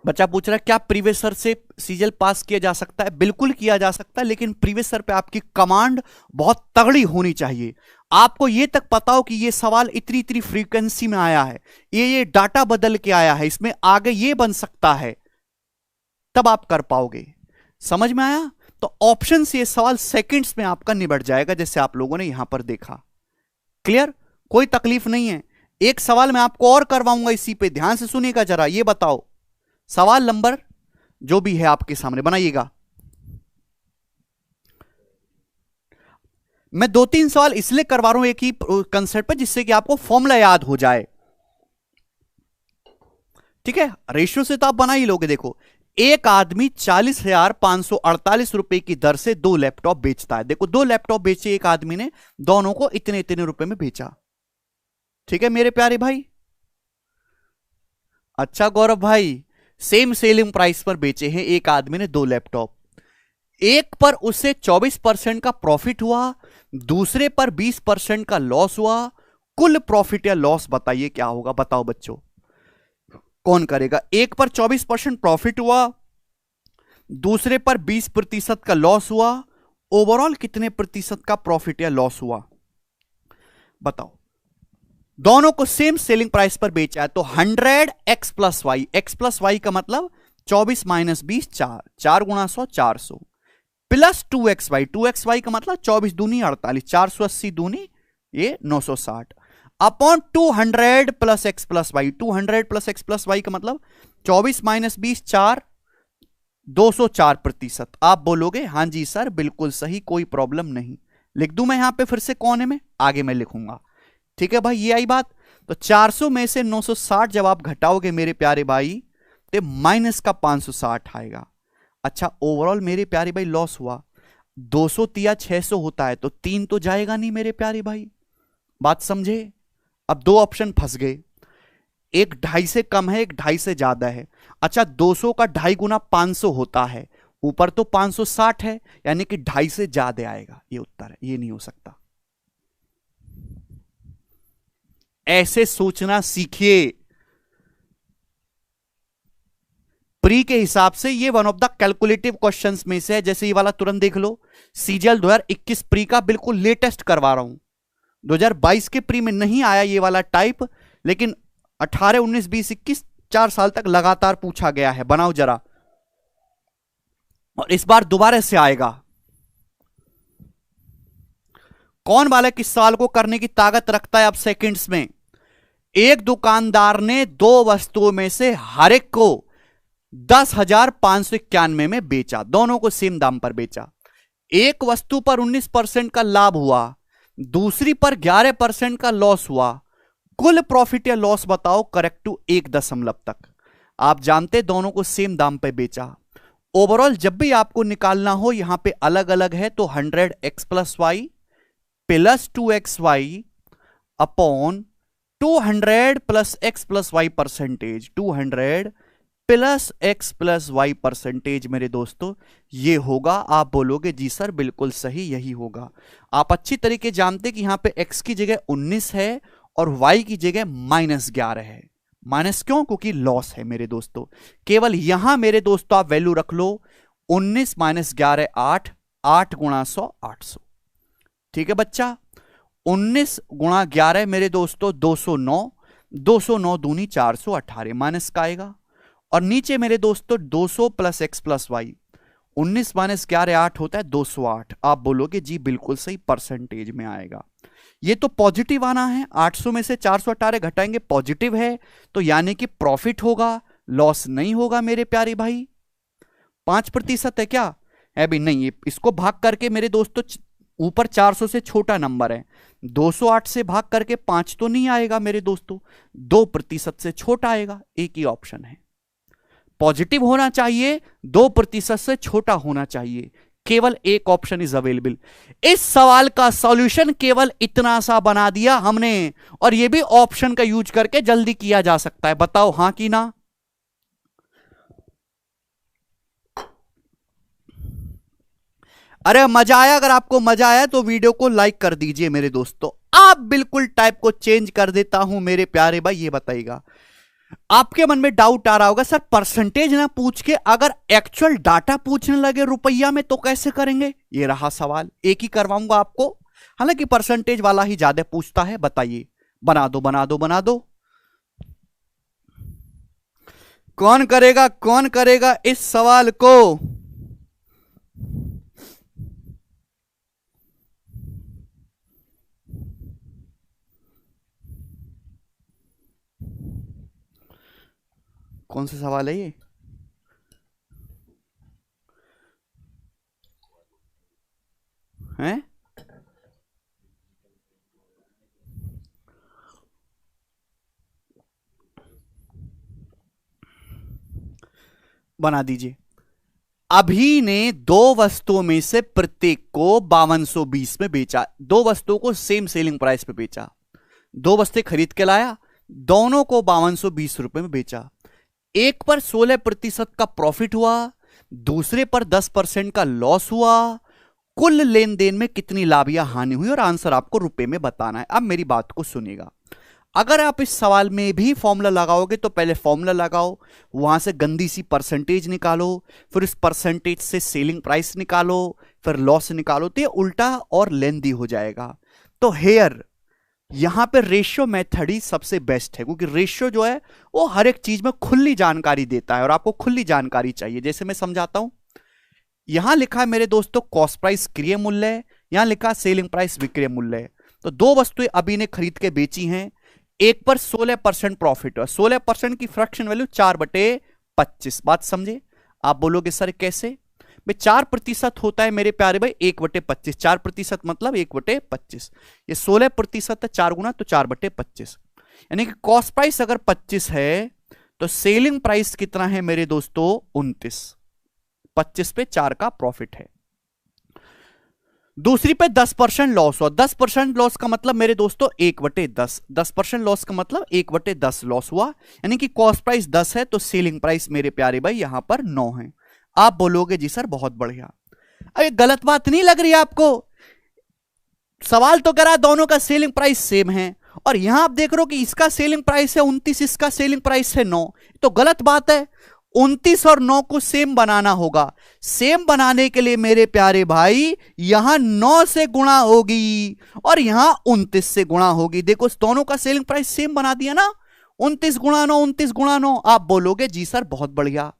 बच्चा पूछ रहा है क्या प्रीवियस सर से सीजल पास किया जा सकता है? बिल्कुल किया जा सकता है, लेकिन प्रीवियस सर पे आपकी कमांड बहुत तगड़ी होनी चाहिए। आपको ये तक पता हो कि ये सवाल इतनी इतनी फ्रीक्वेंसी में आया है, ये डाटा बदल के आया है, इसमें आगे ये बन सकता है, तब आप कर पाओगे। समझ में आया? तो ऑप्शन से ये सवाल सेकंड्स में आपका निबट जाएगा, जैसे आप लोगों ने यहां पर देखा। क्लियर? कोई तकलीफ नहीं है। एक सवाल मैं आपको और करवाऊंगा इसी पे, ध्यान से सुनिएगा जरा। ये बताओ, सवाल नंबर जो भी है आपके सामने बनाइएगा। मैं 2-3 सवाल इसलिए करवा रहा हूं एक ही कंसेप्ट पर, जिससे कि आपको फॉर्मूला याद हो जाए। ठीक है, रेशियो से तो आप बना ही लोगे। देखो, एक आदमी 40,548 रुपए की दर से 2 लैपटॉप बेचता है। देखो, 2 लैपटॉप बेचे एक आदमी ने, दोनों को इतने इतने रुपए में बेचा। ठीक है मेरे प्यारे भाई? अच्छा गौरव भाई, सेम सेलिंग प्राइस पर बेचे हैं एक आदमी ने 2 लैपटॉप, एक पर उसे 24% का प्रॉफिट हुआ, दूसरे पर 20% का लॉस हुआ। कुल प्रॉफिट या लॉस बताइए क्या होगा? बताओ बच्चों, कौन करेगा? एक पर 24% प्रॉफिट हुआ, दूसरे पर 20% का लॉस हुआ, ओवरऑल कितने प्रतिशत का प्रॉफिट या लॉस हुआ? बताओ। दोनों को सेम सेलिंग प्राइस पर बेचा है, तो 100 x plus Y, X plus Y का मतलब 24 माइनस 20 4, 4 गुणा 100 400, प्लस 2xy, 2xy का मतलब 24 दूनी 48, 480 दूनी ये 960, upon 200 plus X plus Y, 200 plus X plus Y का मतलब 24 माइनस 20 4, 204%। आप बोलोगे हां जी सर बिल्कुल सही, कोई प्रॉब्लम नहीं। लिख दूं मैं यहां पे फिर से कोने में? आगे मैं लिखूंगा। ठीक है भाई, ये आई बात। तो 400 में से 960 जब आप घटाओगे मेरे प्यारे भाई, तो माइनस का 560 आएगा। अच्छा, ओवरऑल मेरे प्यारे भाई लॉस हुआ, 200 तिया 600 होता है, तो 3 तो जाएगा नहीं मेरे प्यारे भाई। बात समझे? अब 2 ऑप्शन फंस गए, एक 2.5 से कम है, एक 2.5 से ज्यादा है। अच्छा, 200 का 2.5 गुना 500 होता है, ऊपर तो 560 है, यानी कि 2.5 से ज्यादा आएगा। ये उत्तर है, ये नहीं हो सकता। ऐसे सोचना सीखिए। प्री के हिसाब से ये one of the calculative questions में से है। जैसे ये वाला तुरंत देख लो, सीजीएल 2021 प्री का बिल्कुल लेटेस्ट करवा रहा हूं। 2022 के प्री में नहीं आया ये वाला टाइप, लेकिन 18, 19, 20, 21 4 साल तक लगातार पूछा गया है। बनाओ जरा, और इस बार दोबारा से आएगा। कौन बालक इस सवाल को करने की ताकत रखता है? अब सेकंड्स में, एक दुकानदार ने 2 वस्तुओं में से हर एक को 10,591 में बेचा, दोनों को सेम दाम पर बेचा। एक वस्तु पर 19% का लाभ हुआ, दूसरी पर 11% का लॉस हुआ। कुल प्रॉफिट या लॉस बताओ करेक्ट टू 1 दशमलव तक। आप जानते दोनों को सेम दाम पर बेचा। ओवरऑल जब भी आपको निकालना हो, यहां पे अलग अलग है, तो 100x plus Y plus 2xy upon 200 plus X plus Y percentage, 200 plus X plus Y percentage मेरे दोस्तों ये होगा। आप बोलोगे जी सर बिल्कुल सही, यही होगा। आप अच्छी तरीके जानते कि यहां पे x की जगह 19 है और y की जगह -11 है। माइनस क्यों? क्योंकि लॉस है मेरे दोस्तों। केवल यहां मेरे दोस्तों आप वैल्यू रख लो, 19 माइनस 11 8, 8 गुणा 100 800। ठीक है बच्चा, 19 गुणा 11 मेरे दोस्तों 209, 209 दूनी 418 माइनस का आएगा। और नीचे मेरे दोस्तों 200 plus X plus Y, 19 minus 11 8 होता है 208। आप बोलोगे जी बिल्कुल सही, परसेंटेज में आएगा। ये तो पॉजिटिव आना है, 800 में से 418 घटाएंगे पॉजिटिव है, तो यानी कि प्रॉफिट होगा, लॉस नहीं होगा मेरे प्यारे भाई। 5% है क्या? है भी नहीं। इसको भाग करके मेरे दोस्तों ऊपर 400 से छोटा नंबर है, 208 से भाग करके 5 तो नहीं आएगा मेरे दोस्तों, 2% से छोटा आएगा। एक ही ऑप्शन है, पॉजिटिव होना चाहिए, 2% से छोटा होना चाहिए, केवल एक ऑप्शन इज अवेलेबल। इस सवाल का सॉल्यूशन केवल इतना सा बना दिया हमने, और यह भी ऑप्शन का यूज करके जल्दी किया जा सकता है। बताओ हां कि ना? अरे मजा आया? अगर आपको मजा आया तो वीडियो को लाइक कर दीजिए मेरे दोस्तों। आप बिल्कुल टाइप को चेंज कर देता हूं मेरे प्यारे भाई। ये बताइएगा, आपके मन में डाउट आ रहा होगा सर परसेंटेज ना पूछ के अगर एक्चुअल डाटा पूछने लगे रुपया में तो कैसे करेंगे? ये रहा सवाल, एक ही करवाऊंगा आपको, हालांकि परसेंटेज वाला ही ज्यादा पूछता है। बताइए, बना दो बना दो बना दो। कौन करेगा, कौन करेगा इस सवाल को? कौन सा सवाल है ये? हैं? बना दीजिए। अभी ने दो वस्तुओं में से प्रत्येक को 5220 में बेचा। दो वस्तुओं को सेम सेलिंग प्राइस पे बेचा, दो वस्तुएं खरीद के लाया, दोनों को 5220 रुपए में बेचा। एक पर 16% का प्रॉफिट हुआ, दूसरे पर 10% का लॉस हुआ। कुल लेन देन में कितनी लाभ या हानि हुई, और आंसर आपको रुपए में बताना है। अब मेरी बात को सुनिएगा, अगर आप इस सवाल में भी फॉर्मूला लगाओगे तो पहले फॉर्मूला लगाओ, वहां से गंदी सी परसेंटेज निकालो, फिर इस परसेंटेज से सेलिंग प्राइस निकालो, फिर लॉस निकालो, तो ये उल्टा और लेंदी हो जाएगा। तो हेयर यहां पे रेशियो मेथड ही सबसे बेस्ट है, क्योंकि रेशियो जो है वो हर एक चीज में खुली जानकारी देता है, और आपको खुली जानकारी चाहिए। जैसे मैं समझाता हूं, यहां लिखा है मेरे दोस्तों कॉस्ट प्राइस क्रय मूल्य, यहां लिखा सेलिंग प्राइस विक्रय मूल्य। तो दो वस्तुएं अभी ने खरीद के बेची हैं, एक पर 16% प्रॉफिट है, 16% की फ्रैक्शन वैल्यू 4/25। बात समझे? आप बोलोगे सर कैसे? भाई 4% होता है मेरे प्यारे भाई 1/25, 4% मतलब 1/25। ये 16% है, 4 गुना तो 4/25, यानी कि कॉस्ट प्राइस अगर 25 है तो सेलिंग प्राइस कितना है मेरे दोस्तों? 29। 25 पे 4 का प्रॉफिट है। दूसरी पे 10% लॉस हुआ। 10% लॉस का मतलब मेरे दोस्तों 1/10। 10% लॉस का मतलब 1/10 लॉस हुआ, यानी कि कॉस्ट प्राइस 10 है तो सेलिंग प्राइस मेरे प्यारे भाई यहां पर 9 है। आप बोलोगे जी सर बहुत बढ़िया। अरे गलत बात नहीं लग रही आपको? सवाल तो करा दोनों का सेलिंग प्राइस सेम है, और यहां आप देख रहे हो कि इसका सेलिंग प्राइस है 29, इसका सेलिंग प्राइस है 9, तो गलत बात है। 29 और 9 को सेम बनाना होगा। सेम बनाने के लिए मेरे प्यारे भाई यहां 9 से गुणा होगी और यहां 29 से गुणा होगी। देखो दोनों का सेलिंग प्राइस सेम बना दिया ना, 29 गुणा 9, 29 गुणा 9। आप बोलोगे जी सर बहुत बढ़िया।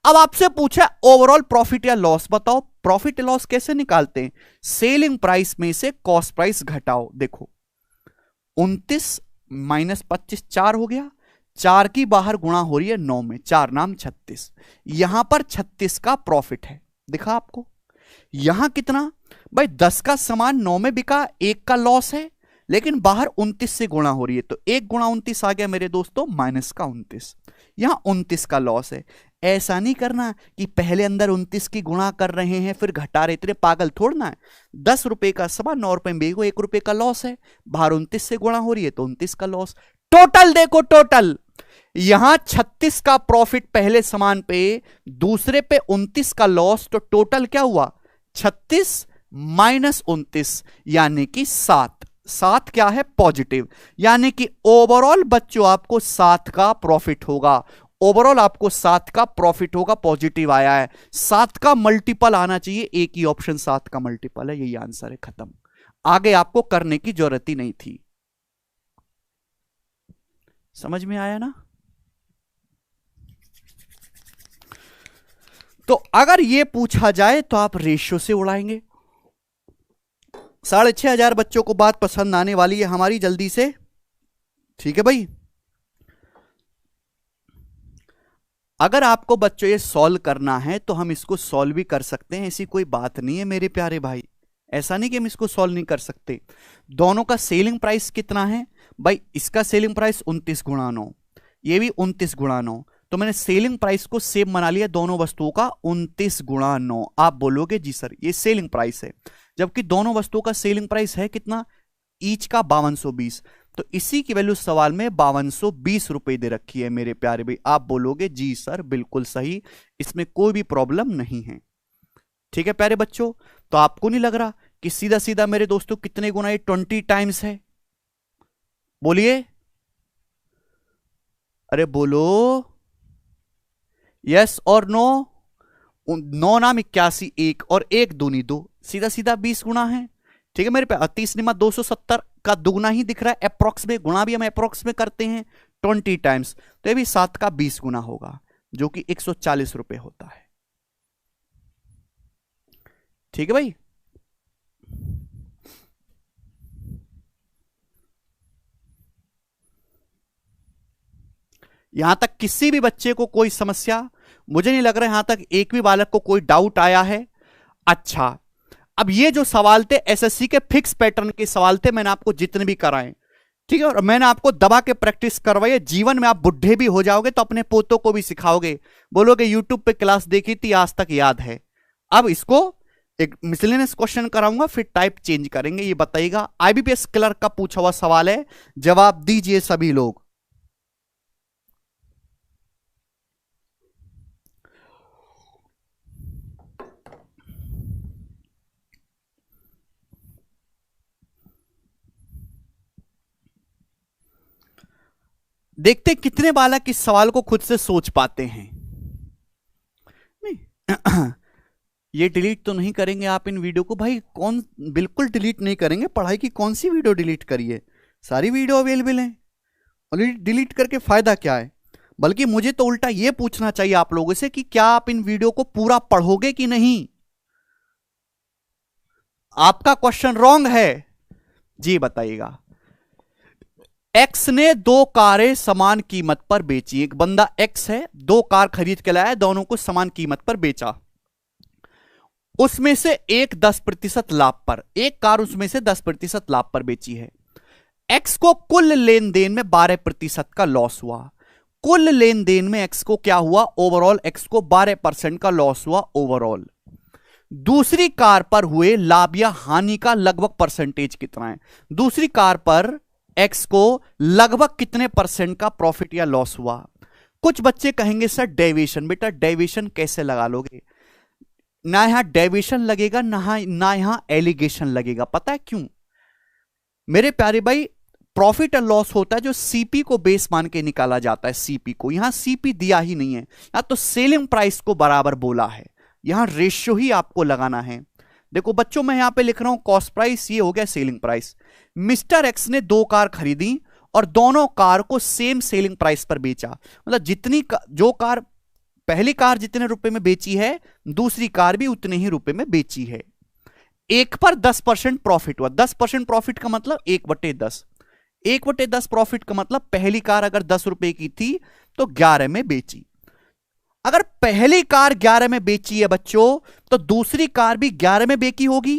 अब आपसे पूछा ओवरऑल प्रॉफिट या लॉस, बताओ प्रॉफिट लॉस कैसे निकालते हैं? सेलिंग प्राइस में से कॉस्ट प्राइस घटाओ। देखो 29 माइनस 25 4 हो गया, 4 की बाहर गुणा हो रही है 9 में, 4 नाम 36। यहां पर 36 का प्रॉफिट है, दिखा आपको। यहां कितना भाई 10 का सामान 9 में बिका, 1 का लॉस है, लेकिन बाहर 29 से गुणा हो रही है, तो 1 गुणा 29 आ गया मेरे दोस्तों माइनस का 29। यहां 29 का लॉस है। ऐसा नहीं करना कि पहले अंदर 29 की गुणा कर रहे हैं फिर घटा रहे, इतने पागल थोड़ना है। 10 रुपए का सामान 9 रुपए में बेचो, 1 रुपए का लॉस है, बाहर 29 से गुणा हो रही है तो 29 का लॉस। टोटल देखो, टोटल यहां 36 का प्रॉफिट पहले सामान पे, दूसरे पे 29 का लॉस, तो टोटल क्या हुआ? 36 माइनस 29 यानी कि 7। 7 क्या है? पॉजिटिव, यानी कि ओवरऑल बच्चों आपको 7 का प्रॉफिट होगा। ओवरऑल आपको 7 का प्रॉफिट होगा, पॉजिटिव आया है। 7 का मल्टीपल आना चाहिए, एक ही ऑप्शन 7 का मल्टीपल है, यही आंसर है, खत्म। आगे आपको करने की जरूरत ही नहीं थी। समझ में आया ना? तो अगर यह पूछा जाए तो आप रेशियो से उड़ाएंगे। 6500 बच्चों को बात पसंद आने वाली है हमारी, जल्दी से, ठीक है भाई। अगर आपको बच्चों ये सॉल्व करना है तो हम इसको सॉल्व भी कर सकते हैं, ऐसी कोई बात नहीं है मेरे प्यारे भाई। ऐसा नहीं कि हम इसको सॉल्व नहीं कर सकते। दोनों का सेलिंग प्राइस कितना है भाई, इसका सेलिंग प्राइस 29 गुणा 9, ये भी 29 गुणा 9, तो मैंने सेलिंग प्राइस को सेम बना लिया दोनों वस्तुओं का 29 गुणा 9। आप बोलोगे जी सर ये सेलिंग प्राइस है, जबकि दोनों वस्तुओं का सेलिंग प्राइस है कितना, ईच का 5220, तो इसी की वैल्यू सवाल में 5220 रुपए दे रखी है मेरे प्यारे भाई। आप बोलोगे जी सर बिल्कुल सही, इसमें कोई भी प्रॉब्लम नहीं है। ठीक है प्यारे बच्चों, तो आपको नहीं लग रहा कि सीधा सीधा मेरे दोस्तों कितने गुना ये 20 टाइम्स है, बोलिए, अरे बोलो यस और नो। 9 नाम 81, 1 और 1 दूनी 2, सीधा सीधा 20 गुना है। ठीक है मेरे पे 30 निमा 270 का दुगना ही दिख रहा है, अप्रोक्स में, गुणा भी हम अप्रोक्स में करते हैं 20 टाइम्स, तो ये भी 7 का 20 गुना होगा जो कि 140 रुपए होता है। ठीक है भाई, यहां तक किसी भी बच्चे को कोई समस्या, मुझे नहीं लग रहा यहां तक एक भी बालक को कोई डाउट आया है। अच्छा, अब ये जो सवाल थे एसएससी के फिक्स पैटर्न के सवाल थे, मैंने आपको जितने भी कराए, ठीक है, और मैंने आपको दबा के प्रैक्टिस करवाई। जीवन में आप बुढ़े भी हो जाओगे तो अपने पोतों को भी सिखाओगे, बोलोगे यूट्यूब पे क्लास देखी थी आज तक याद है। अब इसको एक मिसलेनियस क्वेश्चन कराऊंगा, फिर टाइप चेंज करेंगे। ये बताइएगा, आईबीपीएस क्लर्क का पूछा हुआ सवाल है, जवाब दीजिए सभी लोग। देखते कितने बालक इस सवाल को खुद से सोच पाते हैं। नहीं ये डिलीट तो नहीं करेंगे आप इन वीडियो को भाई, कौन, बिल्कुल डिलीट नहीं करेंगे। पढ़ाई की कौन सी वीडियो डिलीट करिए, सारी वीडियो अवेलेबल है, और डिलीट करके फायदा क्या है। बल्कि मुझे तो उल्टा ये पूछना चाहिए आप लोगों से कि क्या आप इन वीडियो को पूरा पढ़ोगे कि नहीं। आपका क्वेश्चन रॉन्ग है जी, बताइएगा। एक्स ने 2 कारें समान कीमत पर बेची, एक बंदा एक्स है, 2 कार खरीद के लाया, दोनों को समान कीमत पर बेचा। उसमें से एक 10% लाभ पर, एक कार उसमें से 10% लाभ पर बेची है। एक्स को कुल लेन देन में 12% का लॉस हुआ। कुल लेन देन में एक्स को क्या हुआ, ओवरऑल एक्स को 12% का लॉस हुआ ओवरऑल। दूसरी कार पर हुए लाभ या हानि का लगभग परसेंटेज कितना है, दूसरी कार पर एक्स को लगभग कितने परसेंट का प्रॉफिट या लॉस हुआ। कुछ बच्चे कहेंगे सर डेविएशन, बेटा डेविएशन कैसे लगा लोगे, ना यहां डेविएशन लगेगा ना यहां एलिगेशन लगेगा। पता है क्यों मेरे प्यारे भाई, प्रॉफिट और लॉस होता है जो सीपी को बेस मान के निकाला जाता है, सीपी को, यहां सीपी दिया ही नहीं है, या तो सेलिंग प्राइस को बराबर बोला है, यहां रेशियो ही आपको लगाना है। देखो बच्चों मैं यहां पे लिख रहा हूं कॉस्ट प्राइस, ये हो गया सेलिंग प्राइस। मिस्टर एक्स ने 2 कार खरीदी और दोनों कार को सेम सेलिंग प्राइस पर बेचा, मतलब जितनी जो कार, पहली कार जितने रुपए में बेची है दूसरी कार भी उतने ही रुपए में बेची है। एक पर 10% प्रॉफिट हुआ। 10% प्रॉफिट का मतलब 1/10, 1/10 प्रॉफिट का मतलब पहली कार अगर 10 रुपए की थी तो 11 में बेची। अगर पहली कार 11 में बेची है बच्चों तो दूसरी कार भी 11 में बेची होगी,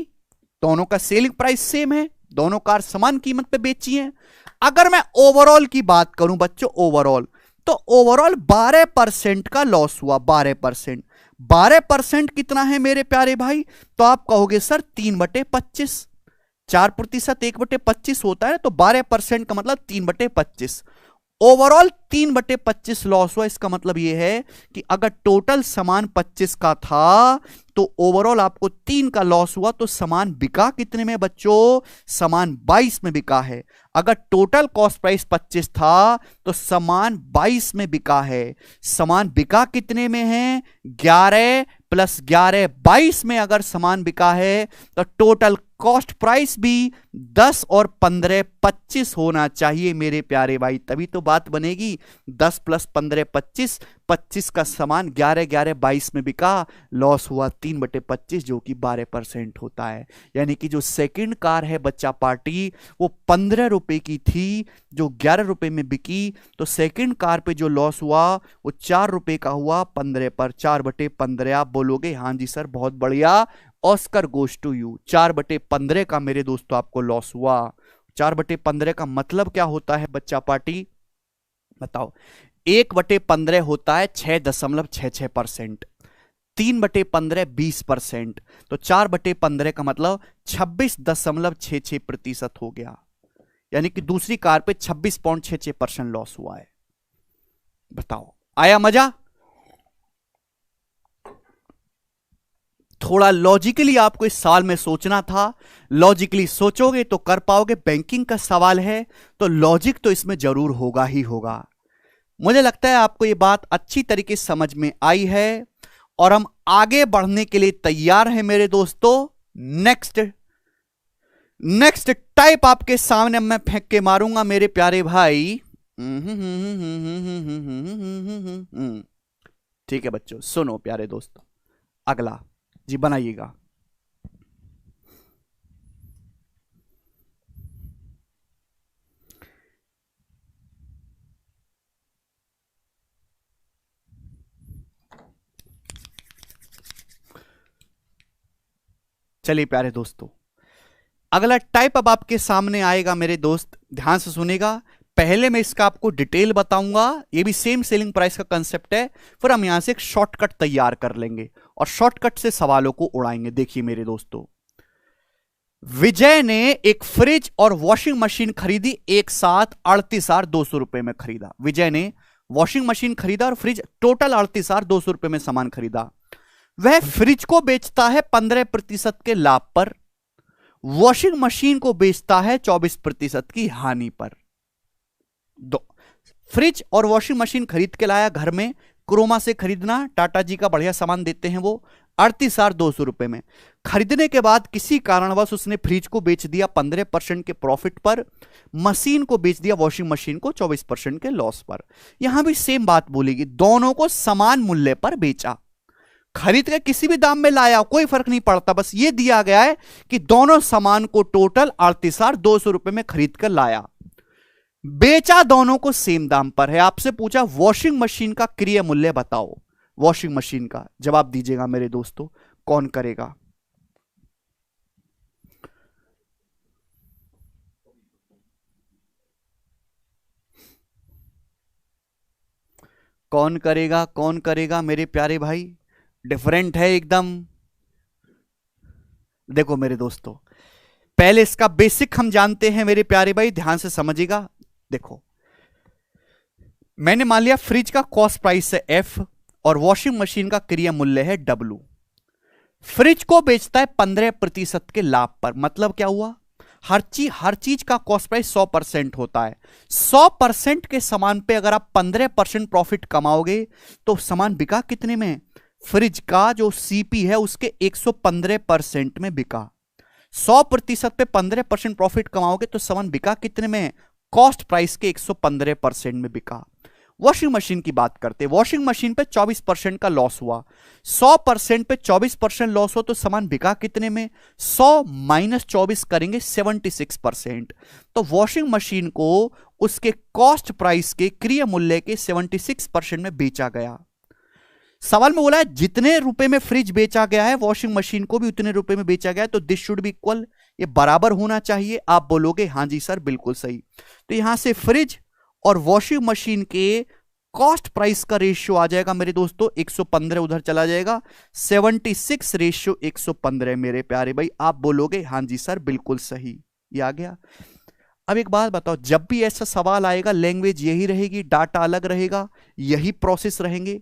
दोनों का सेलिंग प्राइस सेम है, दोनों कार समान कीमत पे बेची है। अगर मैं ओवरऑल की बात करूं बच्चों, ओवरऑल, तो ओवरऑल 12% का लॉस हुआ। 12%, 12% कितना है मेरे प्यारे भाई, तो आप कहोगे सर 3/25, 4% 1/25 होता है, तो 12% का मतलब 3/25। ओवरऑल 3/25 लॉस हुआ। इसका मतलब यह है कि अगर टोटल सामान 25 का था तो ओवरऑल आपको 3 का लॉस हुआ, तो सामान बिका कितने में बच्चों, सामान 22 में बिका है। अगर टोटल कॉस्ट प्राइस 25 था तो सामान 22 में बिका है। सामान बिका कितने में है, 11 + 11 22 में अगर सामान बिका है तो टोटल कॉस्ट प्राइस भी 10 और 15 25 होना चाहिए मेरे प्यारे भाई, तभी तो बात बनेगी। 10 + 15 25, 25 का सामान 11 11 22 में बिका, लॉस हुआ 3/25 जो कि 12% होता है। यानी कि जो सेकंड कार है बच्चा पार्टी वो 15 रुपए की थी जो 11 रुपए में बिकी, तो सेकंड कार पे जो लॉस हुआ वो 4 रुपए का हुआ 15 पर, 4/15। आप बोलोगे हाँ जी सर बहुत बढ़िया, ऑस्कर गोज टू यू। 4/15 का मेरे दोस्तों आपको लॉस हुआ। 4/15 का मतलब क्या होता है बच्चा पार्टी, बताओ। 1/15 होता है 6.66%, 3/15 20%, तो 4/15 का मतलब 26.66% हो गया। यानी कि दूसरी कार पे 26.66% लॉस हुआ है। बताओ, आया मजा? थोड़ा लॉजिकली आपको इस सवाल में सोचना था। लॉजिकली सोचोगे तो कर पाओगे। बैंकिंग का सवाल है तो लॉजिक तो इसमें जरूर होगा ही होगा। मुझे लगता है आपको यह बात अच्छी तरीके से समझ में आई है और हम आगे बढ़ने के लिए तैयार हैं मेरे दोस्तों। नेक्स्ट टाइप आपके सामने मैं फेंक के मारूंगा मेरे प्यारे भाई। ठीक है बच्चों, सुनो प्यारे दोस्तों, अगला जी बनाइएगा। चलिए प्यारे दोस्तों, अगला टाइप अब आपके सामने आएगा मेरे दोस्त, ध्यान से सुनेगा। पहले मैं इसका आपको डिटेल बताऊंगा, ये भी सेम सेलिंग प्राइस का कंसेप्ट है, फिर हम यहां से एक शॉर्टकट तैयार कर लेंगे और शॉर्टकट से सवालों को उड़ाएंगे। देखिए मेरे दोस्तों, विजय ने एक फ्रिज और वॉशिंग मशीन खरीदी एक साथ 38,200 रुपए में खरीदा। विजय ने वॉशिंग मशीन खरीदा और फ्रिज, टोटल 38,200 रुपए में सामान खरीदा। वह फ्रिज को बेचता है 15% के लाभ पर, वॉशिंग मशीन को बेचता है 24% की हानि पर। दो फ्रिज और वॉशिंग मशीन खरीद के लाया घर में, क्रोमा से खरीदना, टाटा जी का बढ़िया सामान देते हैं वो, 38,200 रुपए में। खरीदने के बाद किसी कारणवश उसने फ्रिज को बेच दिया 15% के प्रॉफिट पर, मशीन को बेच दिया, वॉशिंग मशीन को 24% के लॉस पर। यहां भी सेम बात बोलेगी, दोनों को समान मूल्य पर बेचा। खरीद के किसी भी दाम में लाया कोई फर्क नहीं पड़ता, बस ये दिया गया है कि दोनों सामान को टोटल 38,200 रुपए में खरीद कर लाया, बेचा दोनों को सेम दाम पर है। आपसे पूछा वॉशिंग मशीन का क्रय मूल्य बताओ, वॉशिंग मशीन का जवाब दीजिएगा मेरे दोस्तों, कौन करेगा? कौन करेगा, कौन करेगा मेरे प्यारे भाई? डिफरेंट है एकदम। देखो मेरे दोस्तों, पहले इसका बेसिक हम जानते हैं मेरे प्यारे भाई, ध्यान से समझिएगा। देखो, मैंने मान लिया फ्रिज का कॉस्ट प्राइस है F और वॉशिंग मशीन का क्रय मूल्य है W। फ्रिज को बेचता है 15% के लाभ पर, मतलब क्या हुआ? हर चीज का कॉस्ट प्राइस 100% होता है। 100% के सामान पे अगर आप 15% प्रॉफिट कमाओगे तो सामान बिका कितने में? फ्रिज का जो सीपी है उसके 115% में बिका। 100% पे 15% प्रॉफिट कमाओगे तो सामान बिका कितने में? कॉस्ट प्राइस के 115% में बिका। वॉशिंग मशीन की बात करते हैं, वॉशिंग मशीन पे 24% का लॉस हुआ। 100% पे 24% लॉस हो तो सामान बिका कितने में? 100 माइनस 24 करेंगे 76%। तो वॉशिंग मशीन को उसके कॉस्ट प्राइस के क्रय मूल्य के 76% में बेचा गया। सवाल में बोला है जितने रुपए में फ्रिज बेचा गया है वॉशिंग मशीन को भी उतने रुपए में बेचा गया है, तो दिस शुड बी इक्वल, ये बराबर होना चाहिए। आप बोलोगे हां जी सर बिल्कुल सही। तो यहां से फ्रिज और वॉशिंग मशीन के कॉस्ट प्राइस का रेशियो आ जाएगा मेरे दोस्तों 115, उधर चला जाएगा 76 रेशियो 115 मेरे प्यारे भाई। आप बोलोगे हां जी सर बिल्कुल सही, ये आ गया। अब एक बात बताओ, जब भी ऐसा सवाल आएगा लैंग्वेज यही रहेगी, डाटा अलग रहेगा, यही प्रोसेस रहेंगे।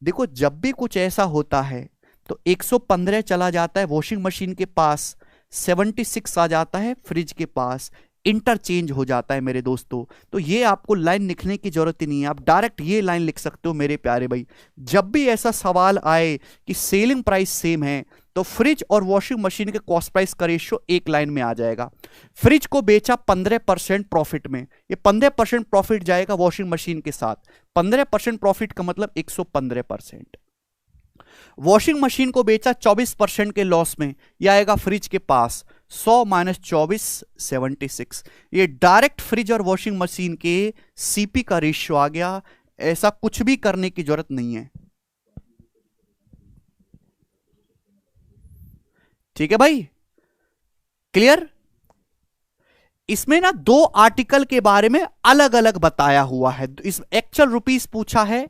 देखो जब भी कुछ ऐसा होता है तो 115 चला जाता है वॉशिंग मशीन के पास, 76 आ जाता है फ्रिज के पास, इंटरचेंज हो जाता है मेरे दोस्तों। तो ये आपको लाइन लिखने की जरूरत ही नहीं है, आप डायरेक्ट ये लाइन लिख सकते हो मेरे प्यारे भाई। जब भी ऐसा सवाल आए कि सेलिंग प्राइस सेम है तो फ्रिज और वॉशिंग मशीन के कॉस्ट प्राइस का रेशियो एक लाइन में आ जाएगा। फ्रिज को बेचा 15% प्रॉफिट में, ये 15% प्रॉफिट जाएगा वॉशिंग मशीन के साथ। 15% प्रॉफिट का मतलब 115%। वॉशिंग मशीन को बेचा 24% के लॉस में, यह आएगा फ्रिज के पास 100 माइनस 24 76। ये डायरेक्ट फ्रिज और वॉशिंग मशीन के सीपी का रेशियो आ गया, ऐसा कुछ भी करने की जरूरत नहीं है। ठीक है भाई, क्लियर। इसमें ना दो आर्टिकल के बारे में अलग अलग बताया हुआ है। इस एक्चुअल रुपीस पूछा है,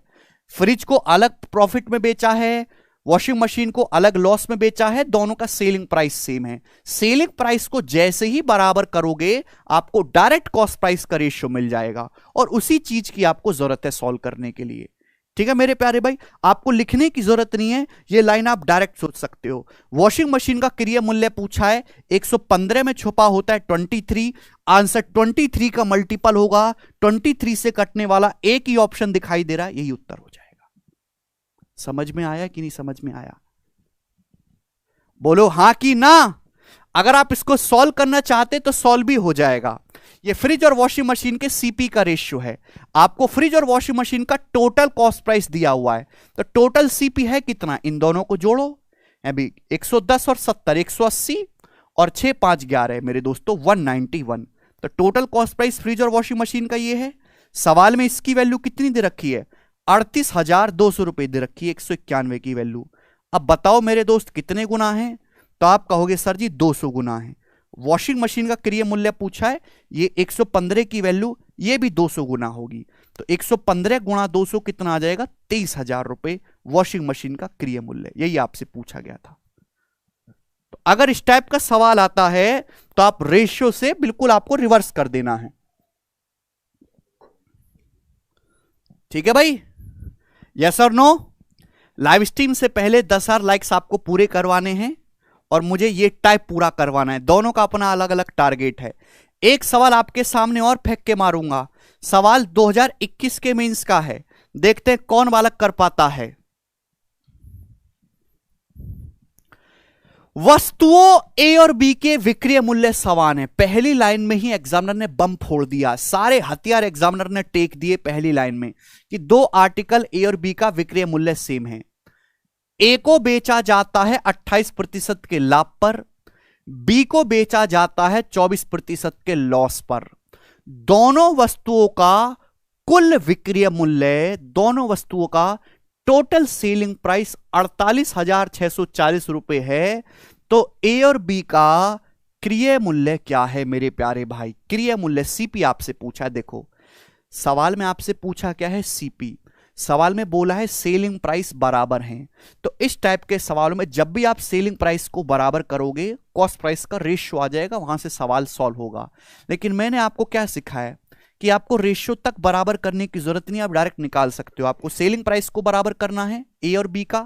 फ्रिज को अलग प्रॉफिट में बेचा है, वॉशिंग मशीन को अलग लॉस में बेचा है, दोनों का सेलिंग प्राइस सेम है। सेलिंग प्राइस को जैसे ही बराबर करोगे आपको डायरेक्ट कॉस्ट प्राइस का रेशियो मिल जाएगा, और उसी चीज की आपको जरूरत है सॉल्व करने के लिए। ठीक है मेरे प्यारे भाई, आपको लिखने की जरूरत नहीं है, ये लाइन आप डायरेक्ट सोच सकते हो। वॉशिंग मशीन का क्रिया मूल्य पूछा है, 115 में छुपा होता है 23। आंसर 23 का मल्टीपल होगा, 23 से कटने वाला एक ही ऑप्शन दिखाई दे रहा है, यही उत्तर हो जाएगा। समझ में आया कि नहीं समझ में आया? बोलो हां कि ना। अगर आप इसको सॉल्व करना चाहते तो सॉल्व भी हो जाएगा। ये फ्रिज और वॉशिंग मशीन के सीपी का रेशियो है। आपको फ्रिज और वॉशिंग मशीन का टोटल कॉस्ट प्राइस दिया हुआ है, तो टोटल सीपी है कितना, इन दोनों को जोड़ो। अभी 110 और 70 180 और 6 5 11 मेरे दोस्तों 191। तो टोटल कॉस्ट प्राइस फ्रिज और वॉशिंग मशीन का ये है। सवाल में इसकी वैल्यू कितनी दे रखी है, 38,200 रुपए दे रखी है, 191 की वैल्यू। अब बताओ मेरे दोस्त कितने गुना है, तो आप कहोगे सर जी 200 गुना है। वॉशिंग मशीन का क्रिय मूल्य पूछा है, ये 115 की वैल्यू, ये भी 200 गुना होगी, तो 115 गुणा 200 कितना आ जाएगा, 23,000 रुपए वॉशिंग मशीन का क्रिय मूल्य। यही आपसे पूछा गया था। तो अगर इस टाइप का सवाल आता है तो आप रेशियो से बिल्कुल आपको रिवर्स कर देना है। ठीक है भाई, यस और नो। लाइव स्ट्रीम से पहले 10,000 लाइक्स आपको पूरे करवाने हैं और मुझे ये टाइप पूरा करवाना है। दोनों का अपना अलग अलग टारगेट है। एक सवाल आपके सामने और फेंक के मारूंगा। सवाल 2021 के मेंस का है, देखते हैं कौन बालक कर पाता है। वस्तुओं ए और बी के विक्रय मूल्य समान है। पहली लाइन में ही एग्जामिनर ने बम फोड़ दिया, सारे हथियार एग्जामिनर ने टेक दिए पहली लाइन में कि दो आर्टिकल ए और बी का विक्रय मूल्य सेम है। ए को बेचा जाता है 28% के लाभ पर, बी को बेचा जाता है 24% के लॉस पर। दोनों वस्तुओं का कुल विक्रय मूल्य, दोनों वस्तुओं का टोटल सेलिंग प्राइस 48,640 रुपए है। तो ए और बी का क्रय मूल्य क्या है मेरे प्यारे भाई? क्रय मूल्य सीपी आपसे पूछा है। देखो सवाल में आपसे पूछा क्या है, सीपी। सवाल में बोला है सेलिंग प्राइस बराबर हैं। तो इस टाइप के सवालों में जब भी आप सेलिंग प्राइस को बराबर करोगे, कॉस्ट प्राइस का रेशियो आ जाएगा, वहां से सवाल सॉल्व होगा। लेकिन मैंने आपको क्या सिखाया कि आपको रेशियो तक बराबर करने की जरूरत नहीं, आप डायरेक्ट निकाल सकते हो। आपको सेलिंग प्राइस को बराबर करना है ए और बी का।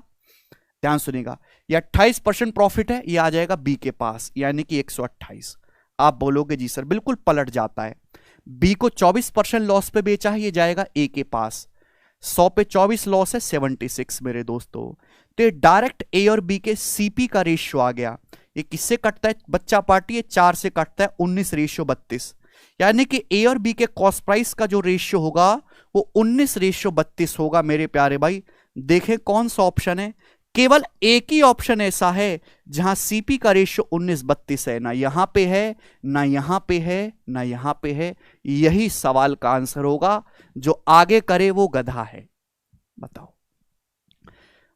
ध्यान सुनिएगा, ये 28% प्रॉफिट है, ये आ जाएगा बी के पास, यानी कि 128। आप बोलोगे जी सर बिल्कुल पलट जाता है। बी को 24% लॉस पे बेचा है, ये जाएगा ए के पास। 100 पे 24 लॉस है 76 मेरे दोस्तों। तो ये डायरेक्ट ए और बी के सीपी का रेशियो आ गया। ये किससे कटता है बच्चा पार्टी? ये 4 से कटता है, 19:32। यानी कि ए और बी के कॉस्ट प्राइस का जो रेशियो होगा वो 19:32 होगा मेरे प्यारे भाई। देखें कौन सा ऑप्शन है, केवल एक ही ऑप्शन ऐसा है जहां सीपी का रेशियो 19:32 है। ना यहां पे है, ना यहां पे है, ना यहां पे है। यही सवाल का आंसर होगा। जो आगे करे वो गधा है। बताओ,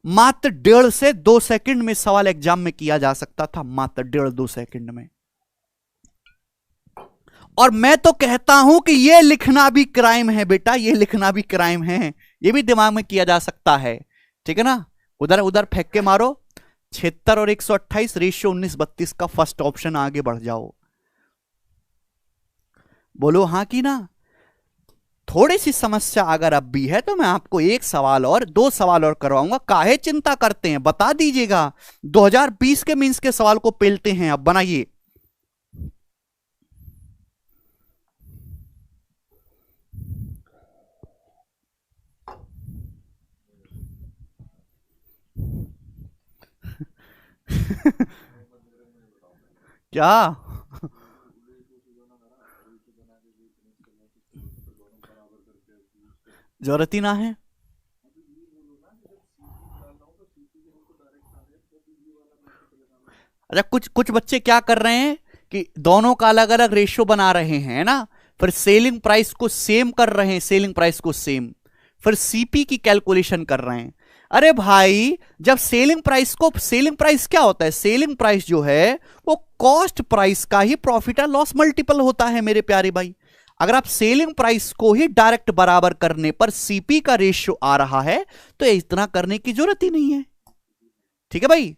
मात्र 1.5 से 2 सेकंड में सवाल एग्जाम में किया जा सकता था, मात्र 1.5-2 सेकंड में। और मैं तो कहता हूं कि यह लिखना भी क्राइम है बेटा, यह लिखना भी क्राइम है। यह भी दिमाग में किया जा सकता है। ठीक है ना, उधर उधर फेंक के मारो। 76 और 128 रेशियो 19:32 का फर्स्ट ऑप्शन, आगे बढ़ जाओ। बोलो हां कि ना। थोड़ी सी समस्या अगर अब भी है तो मैं आपको एक सवाल और 2 सवाल और करवाऊंगा। काहे चिंता करते हैं, बता दीजिएगा। 2020 के मींस के सवाल को पेलते हैं, अब बनाइए। क्या जरूरत ही ना है। अच्छा, कुछ बच्चे क्या कर रहे हैं कि दोनों का अलग अलग रेशियो बना रहे हैं ना, फिर सेलिंग प्राइस को सेम कर रहे हैं, सेलिंग प्राइस को सेम, फिर सीपी की कैलकुलेशन कर रहे हैं। अरे भाई, जब सेलिंग प्राइस क्या होता है? सेलिंग प्राइस जो है वो कॉस्ट प्राइस का ही प्रॉफिट और लॉस मल्टीपल होता है मेरे प्यारे भाई। अगर आप सेलिंग प्राइस को ही डायरेक्ट बराबर करने पर सीपी का रेशियो आ रहा है तो इतना करने की जरूरत ही नहीं है। ठीक है भाई,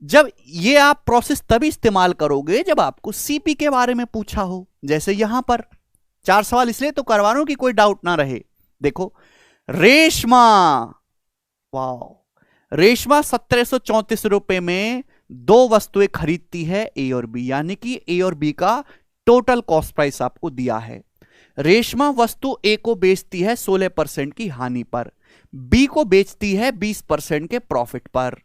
जब ये आप प्रोसेस तभी इस्तेमाल करोगे जब आपको सीपी के बारे में पूछा हो। जैसे यहां पर 4 सवाल इसलिए तो करवा रहा हूं कि कोई डाउट ना रहे। देखो, रेशमा, वाओ, रेशमा 1734 में 2 वस्तुएं खरीदती है, ए और बी, यानी कि ए और बी का टोटल कॉस्ट प्राइस आपको दिया है। रेशमा वस्तु ए को बेचती है 16% की हानि पर, बी को बेचती है 20% के प्रॉफिट पर।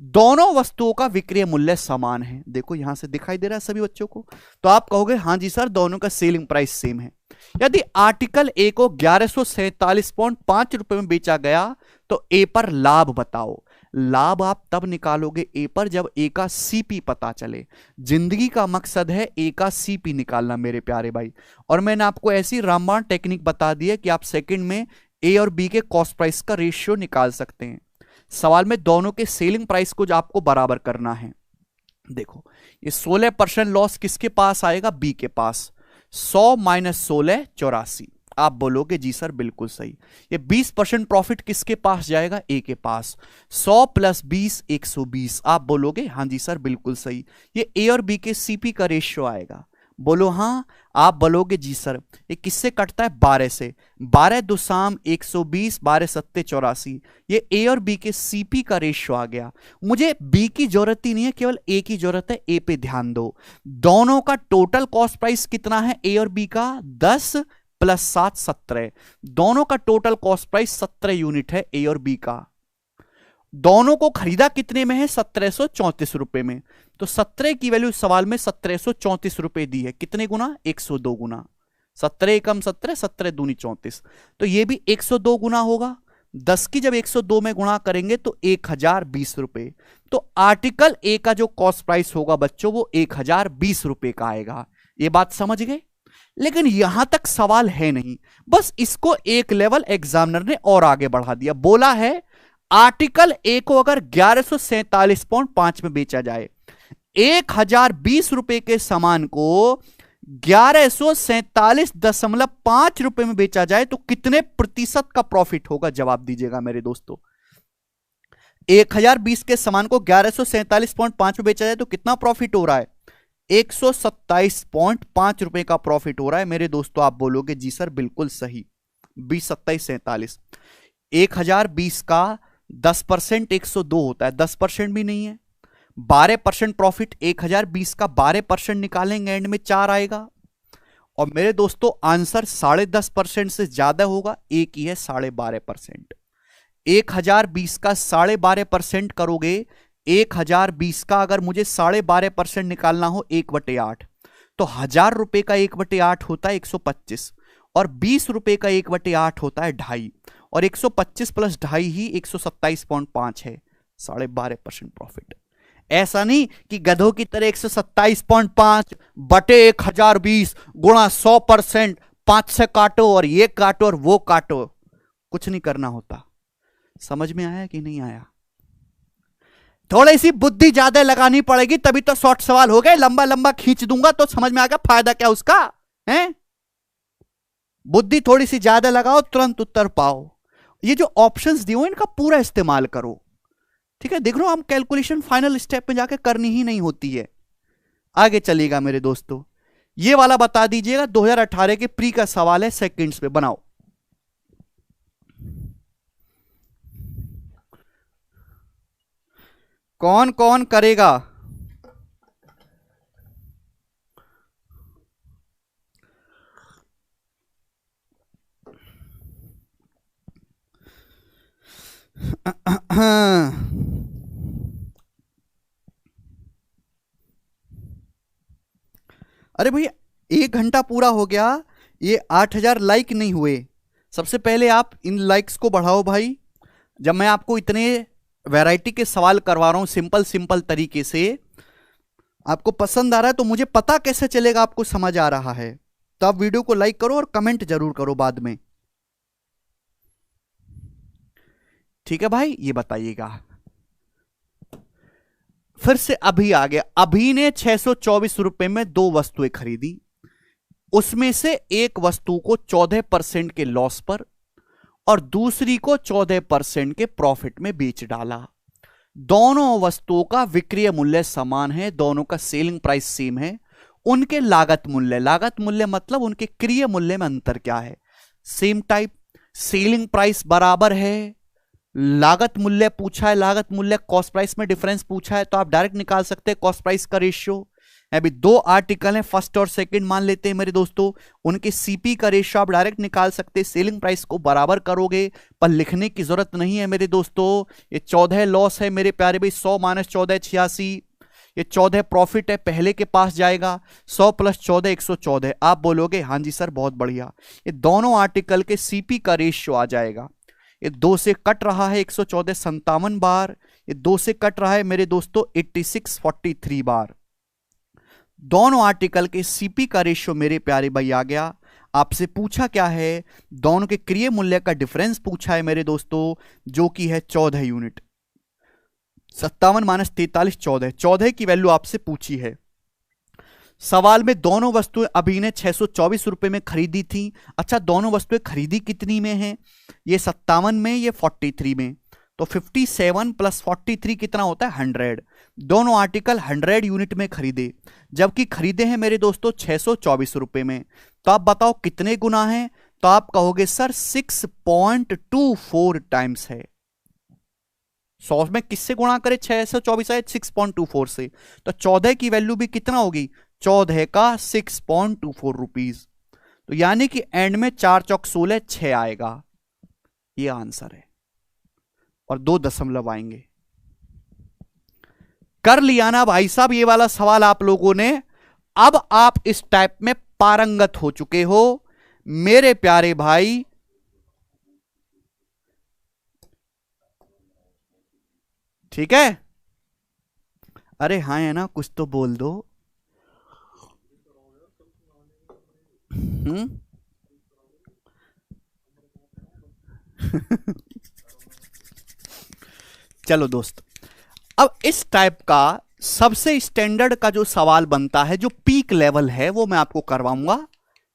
दोनों वस्तुओं का विक्रय मूल्य समान है। देखो यहां से दिखाई दे रहा है सभी बच्चों को, तो आप कहोगे हां जी सर दोनों का सेलिंग प्राइस सेम है। यदि आर्टिकल ए को 1147.5 रुपए में बेचा गया तो ए पर लाभ बताओ। लाभ आप तब निकालोगे ए पर जब ए का सीपी पता चले। जिंदगी का मकसद है ए का सीपी निकालना मेरे प्यारे भाई। और मैंने आपको ऐसी रामबाण टेक्निक बता दी है कि आप सेकंड में ए और बी के कॉस्ट प्राइस का रेशियो निकाल सकते हैं। सवाल में दोनों के सेलिंग प्राइस को जो आपको बराबर करना है। देखो, ये 16% लॉस किसके पास आएगा? बी के पास। 100 माइनस 16 84। आप बोलोगे जी सर बिल्कुल सही। ये 20% प्रॉफिट किसके पास जाएगा? ए के पास। 100 प्लस 20 120। आप बोलोगे हां जी सर बिल्कुल सही। ये ए और बी के सीपी का रेशियो आएगा। बोलो हां। आप बोलोगे जी सर ये किससे कटता है? 12 से। 12 दुसाम 120, 12 सत्ते 84। ये ए और बी के सीपी का रेशियो आ गया। मुझे बी की जरूरत ही नहीं है, केवल ए की जरूरत है। ए पे ध्यान दो। दोनों का टोटल कॉस्ट प्राइस कितना है? ए और बी का 10 प्लस 7 17। दोनों का टोटल कॉस्ट प्राइस 17 यूनिट है ए और बी का। दोनों को खरीदा कितने में है? 1734 रुपए में। तो 17 की वैल्यू सवाल में 1734 रुपए दी है। कितने गुना? 102 गुना। 17 एकम 17, 17 दूनी 34। तो ये भी 102 गुना होगा। 10 की जब 102 में गुणा करेंगे तो 1020 रुपए। तो आर्टिकल ए का जो कॉस्ट प्राइस होगा बच्चों वो 1020 रुपए का आएगा। ये बात समझ गए? लेकिन यहां तक सवाल है नहीं, बस इसको एक लेवल एग्जामिनर ने और आगे बढ़ा दिया। बोला है आर्टिकल ए को अगर 1147.5 में बेचा जाए, 1020 रुपए के सामान को 1147.5 रुपए में बेचा जाए तो कितने प्रतिशत का प्रॉफिट होगा? जवाब दीजिएगा मेरे दोस्तों। 1020 के सामान को 1147.5 में बेचा जाए तो कितना प्रॉफिट हो रहा है? 127.5 रुपए का प्रॉफिट हो रहा है मेरे दोस्तों। आप बोलोगे जी सर बिल्कुल सही। 20 27 47। 1020 का 10% 102 होता है, 10% भी नहीं है। 12% प्रॉफिट, 1020 का 12% निकालेंगे एंड में 4 आएगा। और मेरे दोस्तों आंसर 10.5% से ज्यादा होगा। एक ही है 12.5%। 1020 का 12.5% करोगे, 1020 का अगर मुझे 12.5% निकालना हो 1/8 तो 1000 रुपए का 1/8 होता है 125 और 20 रुपए का 1/8 होता है 2.5 और 125 प्लस 2.5 ही 127.5 है। 12.5% प्रॉफिट। ऐसा नहीं कि गधों की तरह 127.5 बटे 1020 गुणा 100%, 5 से काटो और ये काटो और वो काटो, कुछ नहीं करना होता। समझ में आया कि नहीं आया? थोड़ी सी बुद्धि ज्यादा लगानी पड़ेगी तभी तो शॉर्ट सवाल हो गए। लंबा लंबा खींच दूंगा तो समझ में आ गया फायदा क्या उसका है। बुद्धि थोड़ी सी ज्यादा लगाओ तुरंत उत्तर पाओ। ये जो ऑप्शंस दिए हो इनका पूरा इस्तेमाल करो। ठीक है, देख लो हम कैलकुलेशन फाइनल स्टेप में जाके करनी ही नहीं होती है। आगे चलिएगा मेरे दोस्तों। ये वाला बता दीजिएगा, 2018 के प्री का सवाल है, सेकंड्स पे बनाओ। कौन कौन करेगा? अरे भैया 1 घंटा पूरा हो गया, ये 8000 लाइक नहीं हुए। सबसे पहले आप इन लाइक्स को बढ़ाओ भाई। जब मैं आपको इतने वैरायटी के सवाल करवा रहा हूं सिंपल सिंपल तरीके से, आपको पसंद आ रहा है तो मुझे पता कैसे चलेगा आपको समझ आ रहा है? तो आप वीडियो को लाइक करो और कमेंट जरूर करो बाद में। ठीक है भाई, ये बताइएगा। फिर से अभी आ गया। अभी ने 624 रुपए में 2 वस्तुएं खरीदी, उसमें से एक वस्तु को 14% के लॉस पर और दूसरी को 14% के प्रॉफिट में बेच डाला। दोनों वस्तुओं का विक्रय मूल्य समान है, दोनों का सेलिंग प्राइस सेम है। उनके लागत मूल्य मतलब उनके क्रय मूल्य में अंतर क्या है? Same type. सेलिंग प्राइस बराबर है, लागत मूल्य पूछा है, लागत मूल्य कॉस्ट प्राइस में डिफरेंस पूछा है, तो आप डायरेक्ट निकाल सकते हैं कॉस्ट प्राइस का रेशियो। अभी 2 आर्टिकल हैं, फर्स्ट और सेकंड मान लेते हैं मेरे दोस्तों, उनके सीपी का रेशियो आप डायरेक्ट निकाल सकते हैं। सेलिंग प्राइस को बराबर करोगे, पर लिखने की जरूरत नहीं है मेरे दोस्तों। ये 14 लॉस है मेरे प्यारे भाई, 100 - 14 86। ये 14 प्रॉफिट है, पहले के पास जाएगा। 100 + 14 114। आप बोलोगे हाँ जी सर बहुत बढ़िया। ये दोनों आर्टिकल के सीपी का रेशियो आ जाएगा। ये 2 से कट रहा है 114 57 बार, ये 2 से कट रहा है मेरे दोस्तों 86 43 बार। दोनों आर्टिकल के सीपी का रेशियो मेरे प्यारे भाई आ गया। आपसे पूछा क्या है? दोनों के क्रय मूल्य का डिफरेंस पूछा है मेरे दोस्तों, जो कि है 14 यूनिट। 57 - 43 14, 14 की वैल्यू आपसे पूछी है। सवाल में दोनों वस्तुएं अभी ने 624 रुपए में खरीदी थी। अच्छा, दोनों वस्तुएं खरीदी कितनी में हैं? ये 57 में, ये 43 में। तो 57 + 43 कितना होता है? 100। दोनों आर्टिकल 100 यूनिट में खरीदे, जबकि खरीदे हैं मेरे दोस्तों 624 रुपए में। तो आप बताओ कितने गुना है? तो आप कहोगे सर 6.24 टाइम्स है। 100 में किससे गुणा करें? 624 है 6.24 से, तो 14 की वैल्यू भी कितना होगी? 14 का 6.24 रुपीज। तो यानी कि एंड में 4 चौक 16 6 आएगा, ये आंसर है। और 2 दशमलव आएंगे। कर लिया ना भाई साहब ये वाला सवाल आप लोगों ने? अब आप इस टाइप में पारंगत हो चुके हो मेरे प्यारे भाई। ठीक है, अरे हाँ है ना, कुछ तो बोल दो। चलो दोस्त, अब इस टाइप का सबसे स्टैंडर्ड का जो सवाल बनता है, जो पीक लेवल है, वो मैं आपको करवाऊंगा।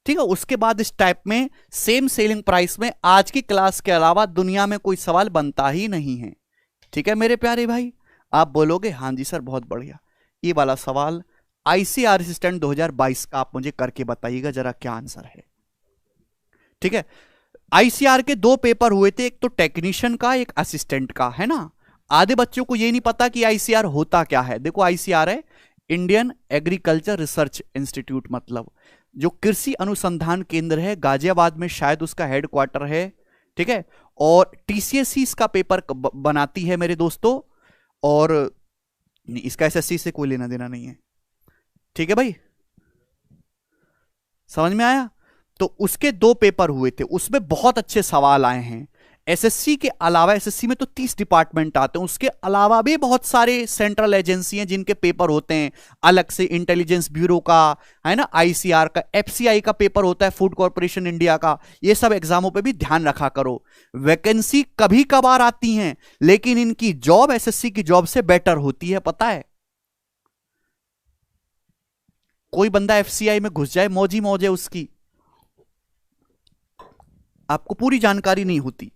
ठीक है, उसके बाद इस टाइप में सेम सेलिंग प्राइस में आज की क्लास के अलावा दुनिया में कोई सवाल बनता ही नहीं है। ठीक है मेरे प्यारे भाई, आप बोलोगे हाँ जी सर बहुत बढ़िया। ये वाला सवाल आईसीआर असिस्टेंट 2022 का आप मुझे करके बताइएगा जरा क्या आंसर है। ठीक है, आईसीआर के 2 पेपर हुए थे, एक तो टेक्नीशियन का, एक असिस्टेंट का, है ना। आधे बच्चों को ये नहीं पता कि आईसीआर होता क्या है। देखो आईसीआर है इंडियन एग्रीकल्चर रिसर्च इंस्टीट्यूट, मतलब जो कृषि अनुसंधान केंद्र है, गाजियाबाद में शायद उसका हेडक्वार्टर है। ठीक है, और टीसीएससी इसका पेपर बनाती है मेरे दोस्तों, और इसका एसएससी से कोई लेना देना नहीं है। ठीक है भाई, समझ में आया? तो उसके 2 पेपर हुए थे, उसमें बहुत अच्छे सवाल आए हैं। एसएससी के अलावा, एसएससी में तो 30 डिपार्टमेंट आते हैं, उसके अलावा भी बहुत सारे सेंट्रल एजेंसी हैं जिनके पेपर होते हैं अलग से। इंटेलिजेंस ब्यूरो का है ना, आईसीआर का, एफसीआई का पेपर होता है, फूड कॉर्पोरेशन इंडिया का। ये सब एग्जामों पे भी ध्यान रखा करो। वैकेंसी कभी कभार आती हैं, लेकिन इनकी जॉब एसएससी की जॉब से बेटर होती है, पता है। कोई बंदा एफसीआई में घुस जाए, मौजी मौज है उसकी, आपको पूरी जानकारी नहीं होती।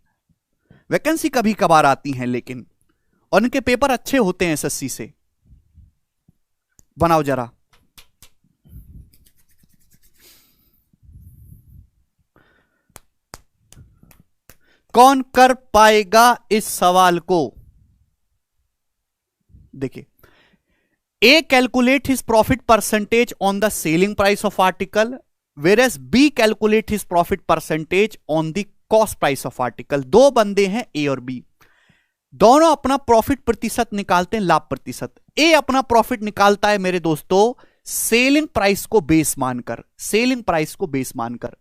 वैकेंसी कभी कभार आती हैं, लेकिन और इनके पेपर अच्छे होते हैं एसएससी से। बनाओ जरा। कौन कर पाएगा इस सवाल को? देखिए, ए calculate his profit percentage on the selling price of article, whereas B calculate his profit percentage on the cost price of article। 2 बंदे हैं A और B, दोनों अपना प्रॉफिट प्रतिशत निकालते हैं, लाभ प्रतिशत। A अपना प्रॉफिट निकालता है मेरे दोस्तों सेलिंग प्राइस को बेस मानकर, सेलिंग प्राइस को बेस मानकर,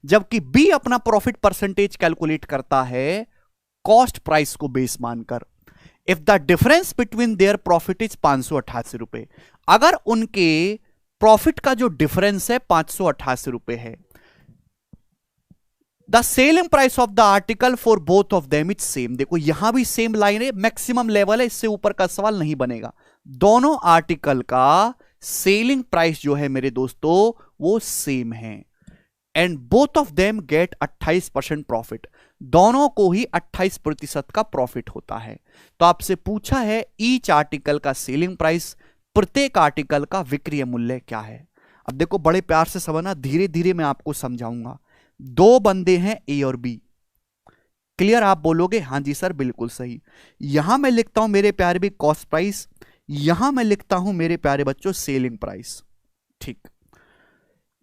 जबकि B अपना प्रॉफिट परसेंटेज कैलकुलेट करता है कॉस्ट प्राइस को बेस मानकर। If the difference between their profit is 588 रुपए, अगर उनके प्रॉफिट का जो डिफरेंस है 588 रुपए है, the selling price of the article for both of them is same. देखो यहां भी सेम लाइन है, मैक्सिमम लेवल है, इससे ऊपर का सवाल नहीं बनेगा। दोनों आर्टिकल का सेलिंग प्राइस जो है मेरे दोस्तों वो सेम है, and both of them get 28% profit. दोनों को ही 28% का प्रॉफिट होता है। तो आपसे पूछा है ईच आर्टिकल का सेलिंग प्राइस, प्रत्येक आर्टिकल का विक्रय मूल्य क्या है। अब देखो बड़े प्यार से समझना, धीरे धीरे मैं आपको समझाऊंगा। दो बंदे हैं ए और बी, क्लियर? आप बोलोगे हां जी सर बिल्कुल सही। यहां मैं लिखता हूं मेरे प्यारे भी कॉस्ट प्राइस, यहां मैं लिखता हूं मेरे प्यारे बच्चों सेलिंग प्राइस। ठीक,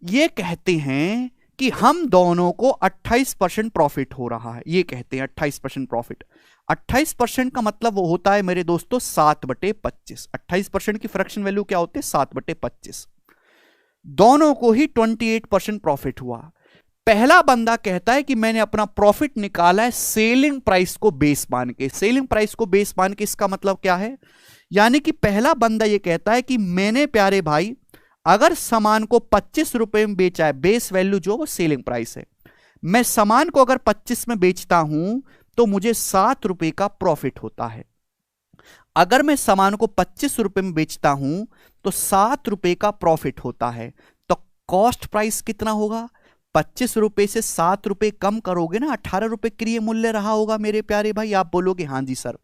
ये कहते हैं कि हम दोनों को 28% प्रॉफिट हो रहा है, ये कहते हैं 28% प्रॉफिट। 28% का मतलब वो होता है मेरे दोस्तों 7/25। 28% की फ्रैक्शन वैल्यू क्या होती है? 7/25। दोनों को ही 28% प्रॉफिट हुआ। पहला बंदा कहता है कि मैंने अपना प्रॉफिट निकाला है सेलिंग प्राइस को बेस मान के। सेलिंग प्राइस को बेस मान के इसका मतलब क्या है? यानी कि पहला बंदा यह कहता है कि मैंने प्यारे भाई अगर सामान को 25 रुपए में बेचा है, बेस वैल्यू जो वो सेलिंग प्राइस है, मैं सामान को अगर 25 में बेचता हूं तो मुझे 7 रुपए का प्रॉफिट होता है। अगर मैं सामान को 25 रुपए में बेचता हूं तो 7 रुपए का प्रॉफिट होता है। तो कॉस्ट प्राइस कितना होगा? 25 रुपए से 7 रुपए कम करोगे ना, 18 रुपए क्रय मूल्य रहा होगा मेरे प्यारे भाई। आप बोलोगे हां जी सर,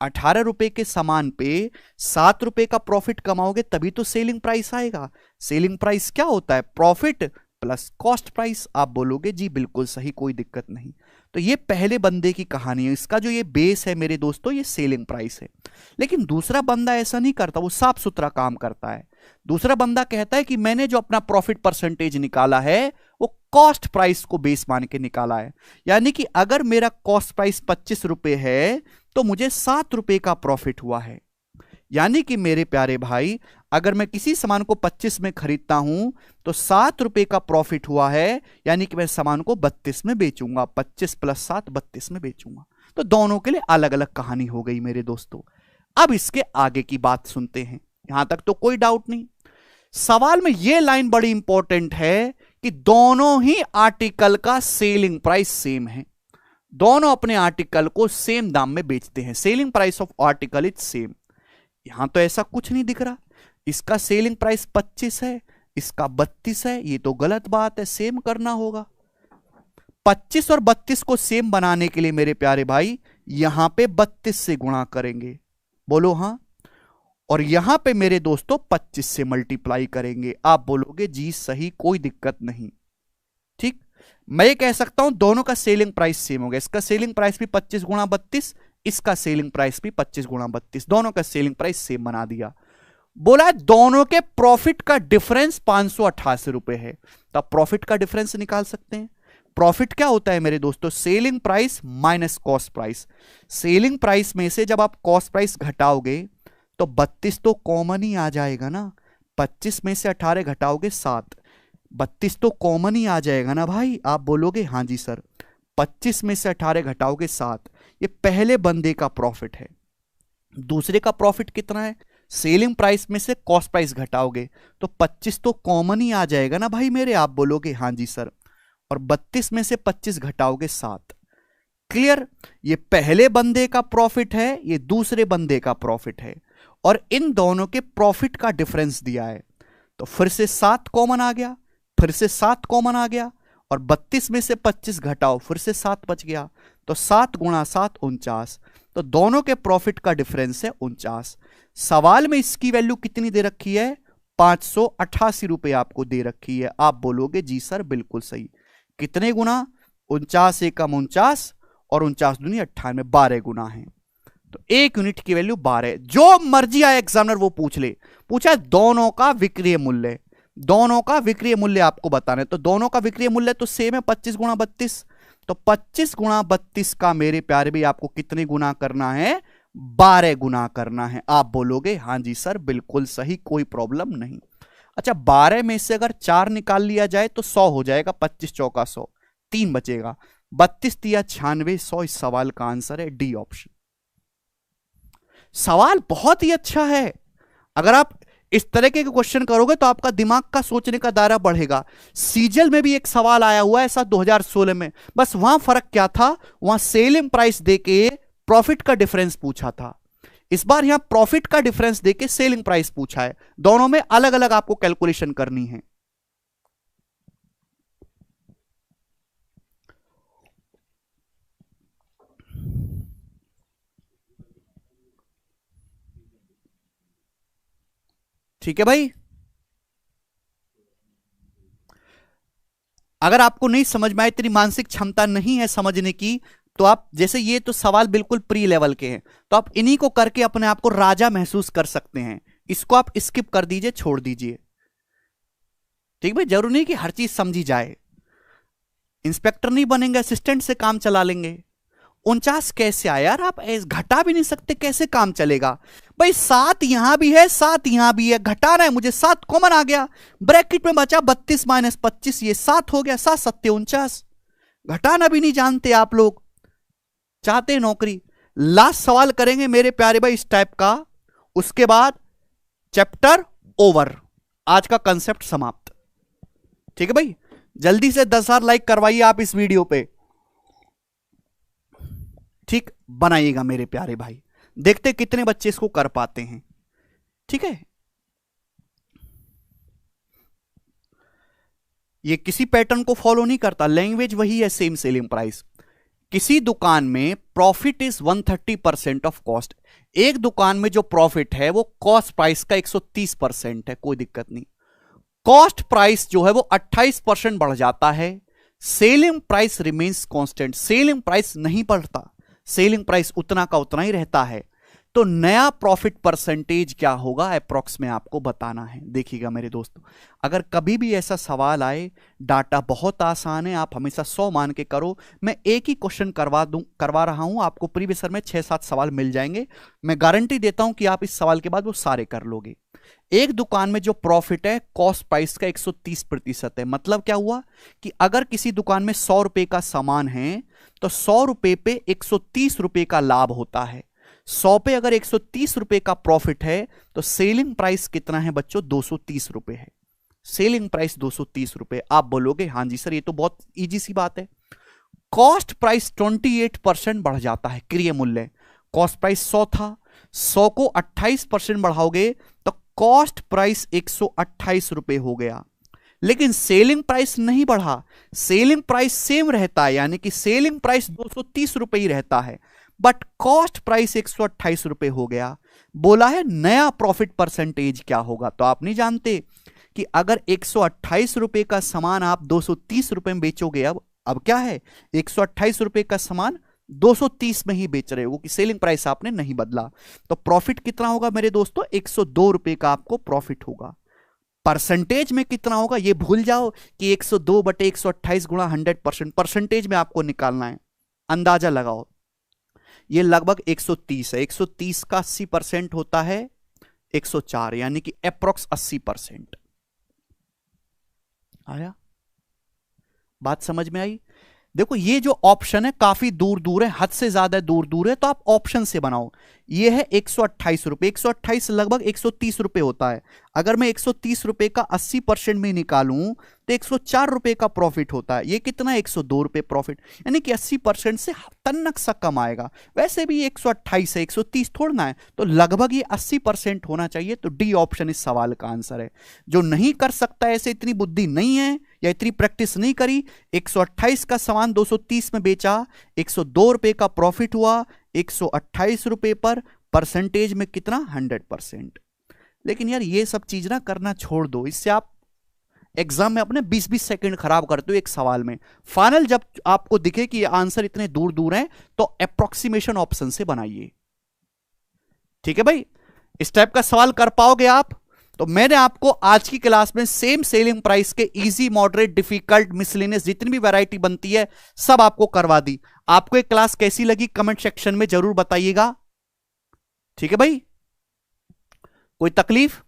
18 रुपए के सामान पे 7 रुपए का प्रॉफिट कमाओगे तभी तो सेलिंग प्राइस आएगा। सेलिंग प्राइस क्या होता है? Profit plus cost price. आप बोलोगे जी बिल्कुल सही, कोई दिक्कत नहीं। तो ये पहले बंदे की कहानी है, इसका जो ये बेस है मेरे दोस्तों ये सेलिंग प्राइस है। लेकिन दूसरा बंदा ऐसा नहीं करता, वो साफ सुथरा काम करता है। दूसरा बंदा कहता है कि मैंने जो अपना प्रॉफिट परसेंटेज निकाला है वो कॉस्ट प्राइस को बेस मान के निकाला है। यानी कि अगर मेरा कॉस्ट प्राइस 25 रुपए है तो मुझे 7 रुपए का प्रॉफिट हुआ है। यानी कि मेरे प्यारे भाई अगर मैं किसी सामान को 25 में खरीदता हूं तो 7 रुपए का प्रॉफिट हुआ है, यानी कि मैं सामान को 32 में बेचूंगा। 25 + 7 32 में बेचूंगा। तो दोनों के लिए अलग अलग कहानी हो गई मेरे दोस्तों। अब इसके आगे की बात सुनते हैं। यहां तक तो कोई डाउट नहीं। सवाल में यह लाइन बड़ी इंपॉर्टेंट है कि दोनों ही आर्टिकल का सेलिंग प्राइस सेम है। दोनों अपने आर्टिकल को सेम दाम में बेचते हैं। Selling price of article is same. यहां तो ऐसा कुछ नहीं दिख रहा। इसका सेलिंग प्राइस 25 है, इसका 32 है, ये तो गलत बात है, सेम करना होगा। 25 और 32 को सेम बनाने के लिए मेरे प्यारे भाई यहां पे 32 से गुणा करेंगे, बोलो हां। और यहां पे मेरे दोस्तों 25 से मल्टीप्लाई करेंगे। आप बोलोगे जी सही, कोई दिक्कत नहीं। ठीक, मैं ये कह सकता हूं दोनों का सेलिंग प्राइस सेम हो गया। इसका सेलिंग प्राइस भी 25 × 32, इसका सेलिंग प्राइस भी 25 × 32, दोनों का सेलिंग प्राइस सेम बना दिया। बोला दोनों के प्रॉफिट का डिफरेंस 588 रुपए है। तो आप प्रॉफिट का डिफरेंस निकाल सकते हैं। प्रॉफिट क्या होता है मेरे दोस्तों? Selling price minus cost price. Selling price में से जब आप कॉस्ट प्राइस घटाओगे तो 32 तो कॉमन ही आ जाएगा ना। 25 में से 18 घटाओगे 7, 32 तो कॉमन ही आ जाएगा ना भाई। आप बोलोगे हां जी सर। 25 में से 18 घटाओगे 7, ये पहले बंदे का प्रॉफिट है। दूसरे का प्रॉफिट कितना है? सेलिंग प्राइस में से कॉस्ट प्राइस घटाओगे तो 25 तो कॉमन ही आ जाएगा ना भाई मेरे। आप बोलोगे हां जी सर। और 32 में से 25 घटाओगे 7। क्लियर? ये पहले बंदे का प्रॉफिट है, ये दूसरे बंदे का प्रॉफिट है, और इन दोनों के प्रॉफिट का डिफरेंस दिया है। तो फिर से 7 कॉमन आ गया, फिर से 7 कॉमन आ गया, और 32 में से 25 घटाओ, फिर से 7 बच गया। तो 7 × 7 49। तो दोनों के प्रॉफिट का डिफरेंस है 49। सवाल में इसकी वैल्यू कितनी दे रखी है? 588 रुपए आपको दे रखी है। आप बोलोगे जी सर बिल्कुल सही। कितने गुना? 49 × 49 और 49 दूनी 98, 12 गुना है। तो 1 यूनिट की वैल्यू 12। जो मर्जी आए एग्जामिनर वो पूछ ले, पूछा दोनों का विक्रय मूल्य, दोनों का विक्रय मूल्य आपको बताना है। तो दोनों का विक्रय मूल्य तो सेम है, 25 × 32। तो 25 × 32 का मेरे प्यारे भी आपको कितने गुना करना है? 12 गुना करना है। आप बोलोगे हां जी सर बिल्कुल सही, कोई प्रॉब्लम नहीं। अच्छा, 12 में से अगर 4 निकाल लिया जाए तो 100 हो जाएगा। 25 चौका 100, 3 बचेगा। 32 × 96, 100 इस सवाल का आंसर है डी ऑप्शन। सवाल बहुत ही अच्छा है। अगर आप इस तरह के क्वेश्चन करोगे तो आपका दिमाग का सोचने का दायरा बढ़ेगा। सीजल में भी एक सवाल आया हुआ है ऐसा 2016 में, बस वहां फर्क क्या था, वहां सेलिंग प्राइस देके प्रॉफिट का डिफरेंस पूछा था। इस बार यहां प्रॉफिट का डिफरेंस देके सेलिंग प्राइस पूछा है। दोनों में अलग अलग आपको कैलकुलेशन करनी है। ठीक है भाई। अगर आपको नहीं समझ में आए, इतनी मानसिक क्षमता नहीं है समझने की, तो आप जैसे ये तो सवाल बिल्कुल प्री लेवल के हैं, तो आप इन्हीं को करके अपने आप को राजा महसूस कर सकते हैं। इसको आप स्किप कर दीजिए, छोड़ दीजिए। ठीक भाई, जरूरी नहीं कि हर चीज समझी जाए। इंस्पेक्टर नहीं बनेंगे, असिस्टेंट से काम चला लेंगे। 49 कैसे आया यार, आप घटा भी नहीं सकते, कैसे काम चलेगा भाई। 7 यहां भी है, 7 यहां भी है, घटाना है मुझे, 7 कॉमन आ गया, ब्रैकेट में बचा 32 माइनस 25, ये 7 हो गया, 7 7 49। घटाना भी नहीं जानते आप लोग, चाहते नौकरी। लास्ट सवाल करेंगे मेरे प्यारे भाई इस टाइप का, उसके बाद चैप्टर ओवर, आज का कंसेप्ट समाप्त। ठीक है भाई, जल्दी से 10,000 लाइक करवाइए आप इस वीडियो पे। ठीक, बनाइएगा मेरे प्यारे भाई, देखते कितने बच्चे इसको कर पाते हैं। ठीक है, ये किसी पैटर्न को फॉलो नहीं करता, लैंग्वेज वही है, सेम सेलिंग प्राइस। किसी दुकान में प्रॉफिट इज 130% ऑफ कॉस्ट। एक दुकान में जो प्रॉफिट है वो कॉस्ट प्राइस का 130% है, कोई दिक्कत नहीं। कॉस्ट प्राइस जो है वो 28% बढ़ जाता है, selling price remains constant. Selling price नहीं बढ़ता, सेलिंग प्राइस उतना का उतना ही रहता है। तो नया प्रॉफिट परसेंटेज क्या होगा अप्रॉक्स में आपको बताना है। देखिएगा मेरे दोस्तों, अगर कभी भी ऐसा सवाल आए, डाटा बहुत आसान है, आप हमेशा 100 मान के करो। मैं एक ही क्वेश्चन करवा रहा हूं आपको, प्रीवियस में 6-7 सवाल मिल जाएंगे। मैं गारंटी देता हूं कि आप इस सवाल के बाद वो सारे कर लोगे। एक दुकान में जो प्रॉफिट है कॉस्ट प्राइस का 130% है। मतलब क्या हुआ कि अगर किसी दुकान में 100 रुपए का सामान है तो 100 रुपए पे 130 रुपए का लाभ होता है। 100 पे अगर 130 रुपए का प्रॉफिट है तो सेलिंग प्राइस कितना है बच्चों, 230 रुपए है। सेलिंग प्राइस 230 रुपए। आप बोलोगे हाँ जी सर ये तो बहुत इजी सी बात है। कॉस्ट प्राइस 28% बढ़ जाता है, क्रय मूल्य। कॉस्ट प्राइस 100 था, 100 को 28% बढ़ाओगे तो कॉस्ट प्राइस 128 रुपए हो गया। लेकिन सेलिंग प्राइस नहीं बढ़ा, सेलिंग प्राइस सेम रहता है, यानी कि सेलिंग प्राइस 230 रुपए ही रहता है, बट कॉस्ट प्राइस 128 रुपए हो गया। बोला है नया प्रॉफिट परसेंटेज क्या होगा, तो आप नहीं जानते कि अगर 128 रुपए का सामान आप 230 रुपए में बेचोगे, अब क्या है 128 रुपए का सामान 230 में ही बेच रहे हो कि सेलिंग प्राइस आपने नहीं बदला, तो प्रॉफिट कितना होगा मेरे दोस्तों, 102 रुपए का आपको प्रॉफिट होगा। परसेंटेज में कितना होगा ये भूल जाओ कि 102 बटे 128 गुणा 100%, परसेंटेज में आपको निकालना है। अंदाजा लगाओ, ये लगभग 130 है, 130 का 80% होता है 104, यानी कि अप्रोक्स 80%। आया, बात समझ में आई। देखो ये जो ऑप्शन है काफी दूर दूर है, हद से ज्यादा दूर दूर है, तो आप ऑप्शन से बनाओ। ये है 128 रुपए, 128 लगभग 130 रुपए होता है। अगर मैं 130 रुपए का 80% में निकालूं तो 104 रुपए का प्रॉफिट होता है। ये कितना, 102 रुपए प्रॉफिट, यानी कि 80% से तन्नक सा कम आएगा। वैसे भी 128 है, 130 थोड़ना है, तो लगभग ये 80% होना चाहिए। तो डी ऑप्शन इस सवाल का आंसर है। जो नहीं कर सकता, ऐसे इतनी बुद्धि नहीं है या इतनी प्रैक्टिस नहीं करी, 128 का सामान 230 में बेचा, 102 रुपए का प्रॉफिट हुआ, 128 रुपए पर परसेंटेज में कितना, 100%। लेकिन यार ये सब चीज ना करना छोड़ दो, इससे आप एग्जाम में अपने 20-20 सेकंड खराब करते हो एक सवाल में। फाइनल जब आपको दिखे कि ये आंसर इतने दूर दूर है तो अप्रोक्सीमेशन ऑप्शन से बनाइए। ठीक है भाई, इस टाइप का सवाल कर पाओगे आप। तो मैंने आपको आज की क्लास में सेम सेलिंग प्राइस के इजी, मॉडरेट, डिफिकल्ट, मिसलेनियस जितनी भी वैरायटी बनती है सब आपको करवा दी। आपको एक क्लास कैसी लगी कमेंट सेक्शन में जरूर बताइएगा। ठीक है भाई, कोई तकलीफ?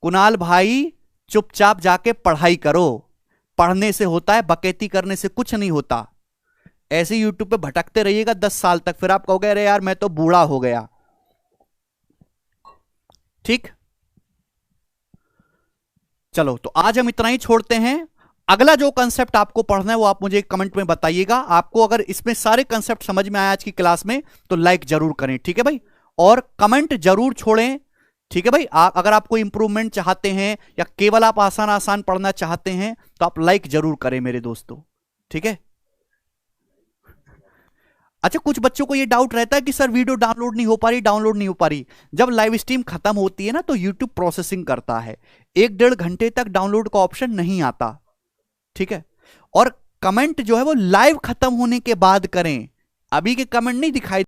कुणाल भाई चुपचाप जाके पढ़ाई करो, पढ़ने से होता है, बकैती करने से कुछ नहीं होता। ऐसे यूट्यूब पे भटकते रहिएगा 10 साल तक, फिर आप कहोगे अरे यार मैं तो बूढ़ा हो गया। ठीक, चलो तो आज हम इतना ही छोड़ते हैं। अगला जो कंसेप्ट आपको पढ़ना है वो आप मुझे कमेंट में बताइएगा। आपको अगर इसमें सारे कंसेप्ट समझ में आया आज की क्लास में तो लाइक जरूर करें, ठीक है भाई, और कमेंट जरूर छोड़ें, ठीक है भाई। अगर आपको इंप्रूवमेंट चाहते हैं या केवल आप आसान आसान पढ़ना चाहते हैं तो आप लाइक जरूर करें मेरे दोस्तों, ठीक है। अच्छा, कुछ बच्चों को ये डाउट रहता है कि सर वीडियो डाउनलोड नहीं हो पा रही, डाउनलोड नहीं हो पा रही। जब लाइव स्ट्रीम खत्म होती है ना तो यूट्यूब प्रोसेसिंग करता है, 1-1.5 घंटे तक डाउनलोड का ऑप्शन नहीं आता, ठीक है। और कमेंट जो है वो लाइव खत्म होने के बाद करें, अभी के कमेंट नहीं दिखाई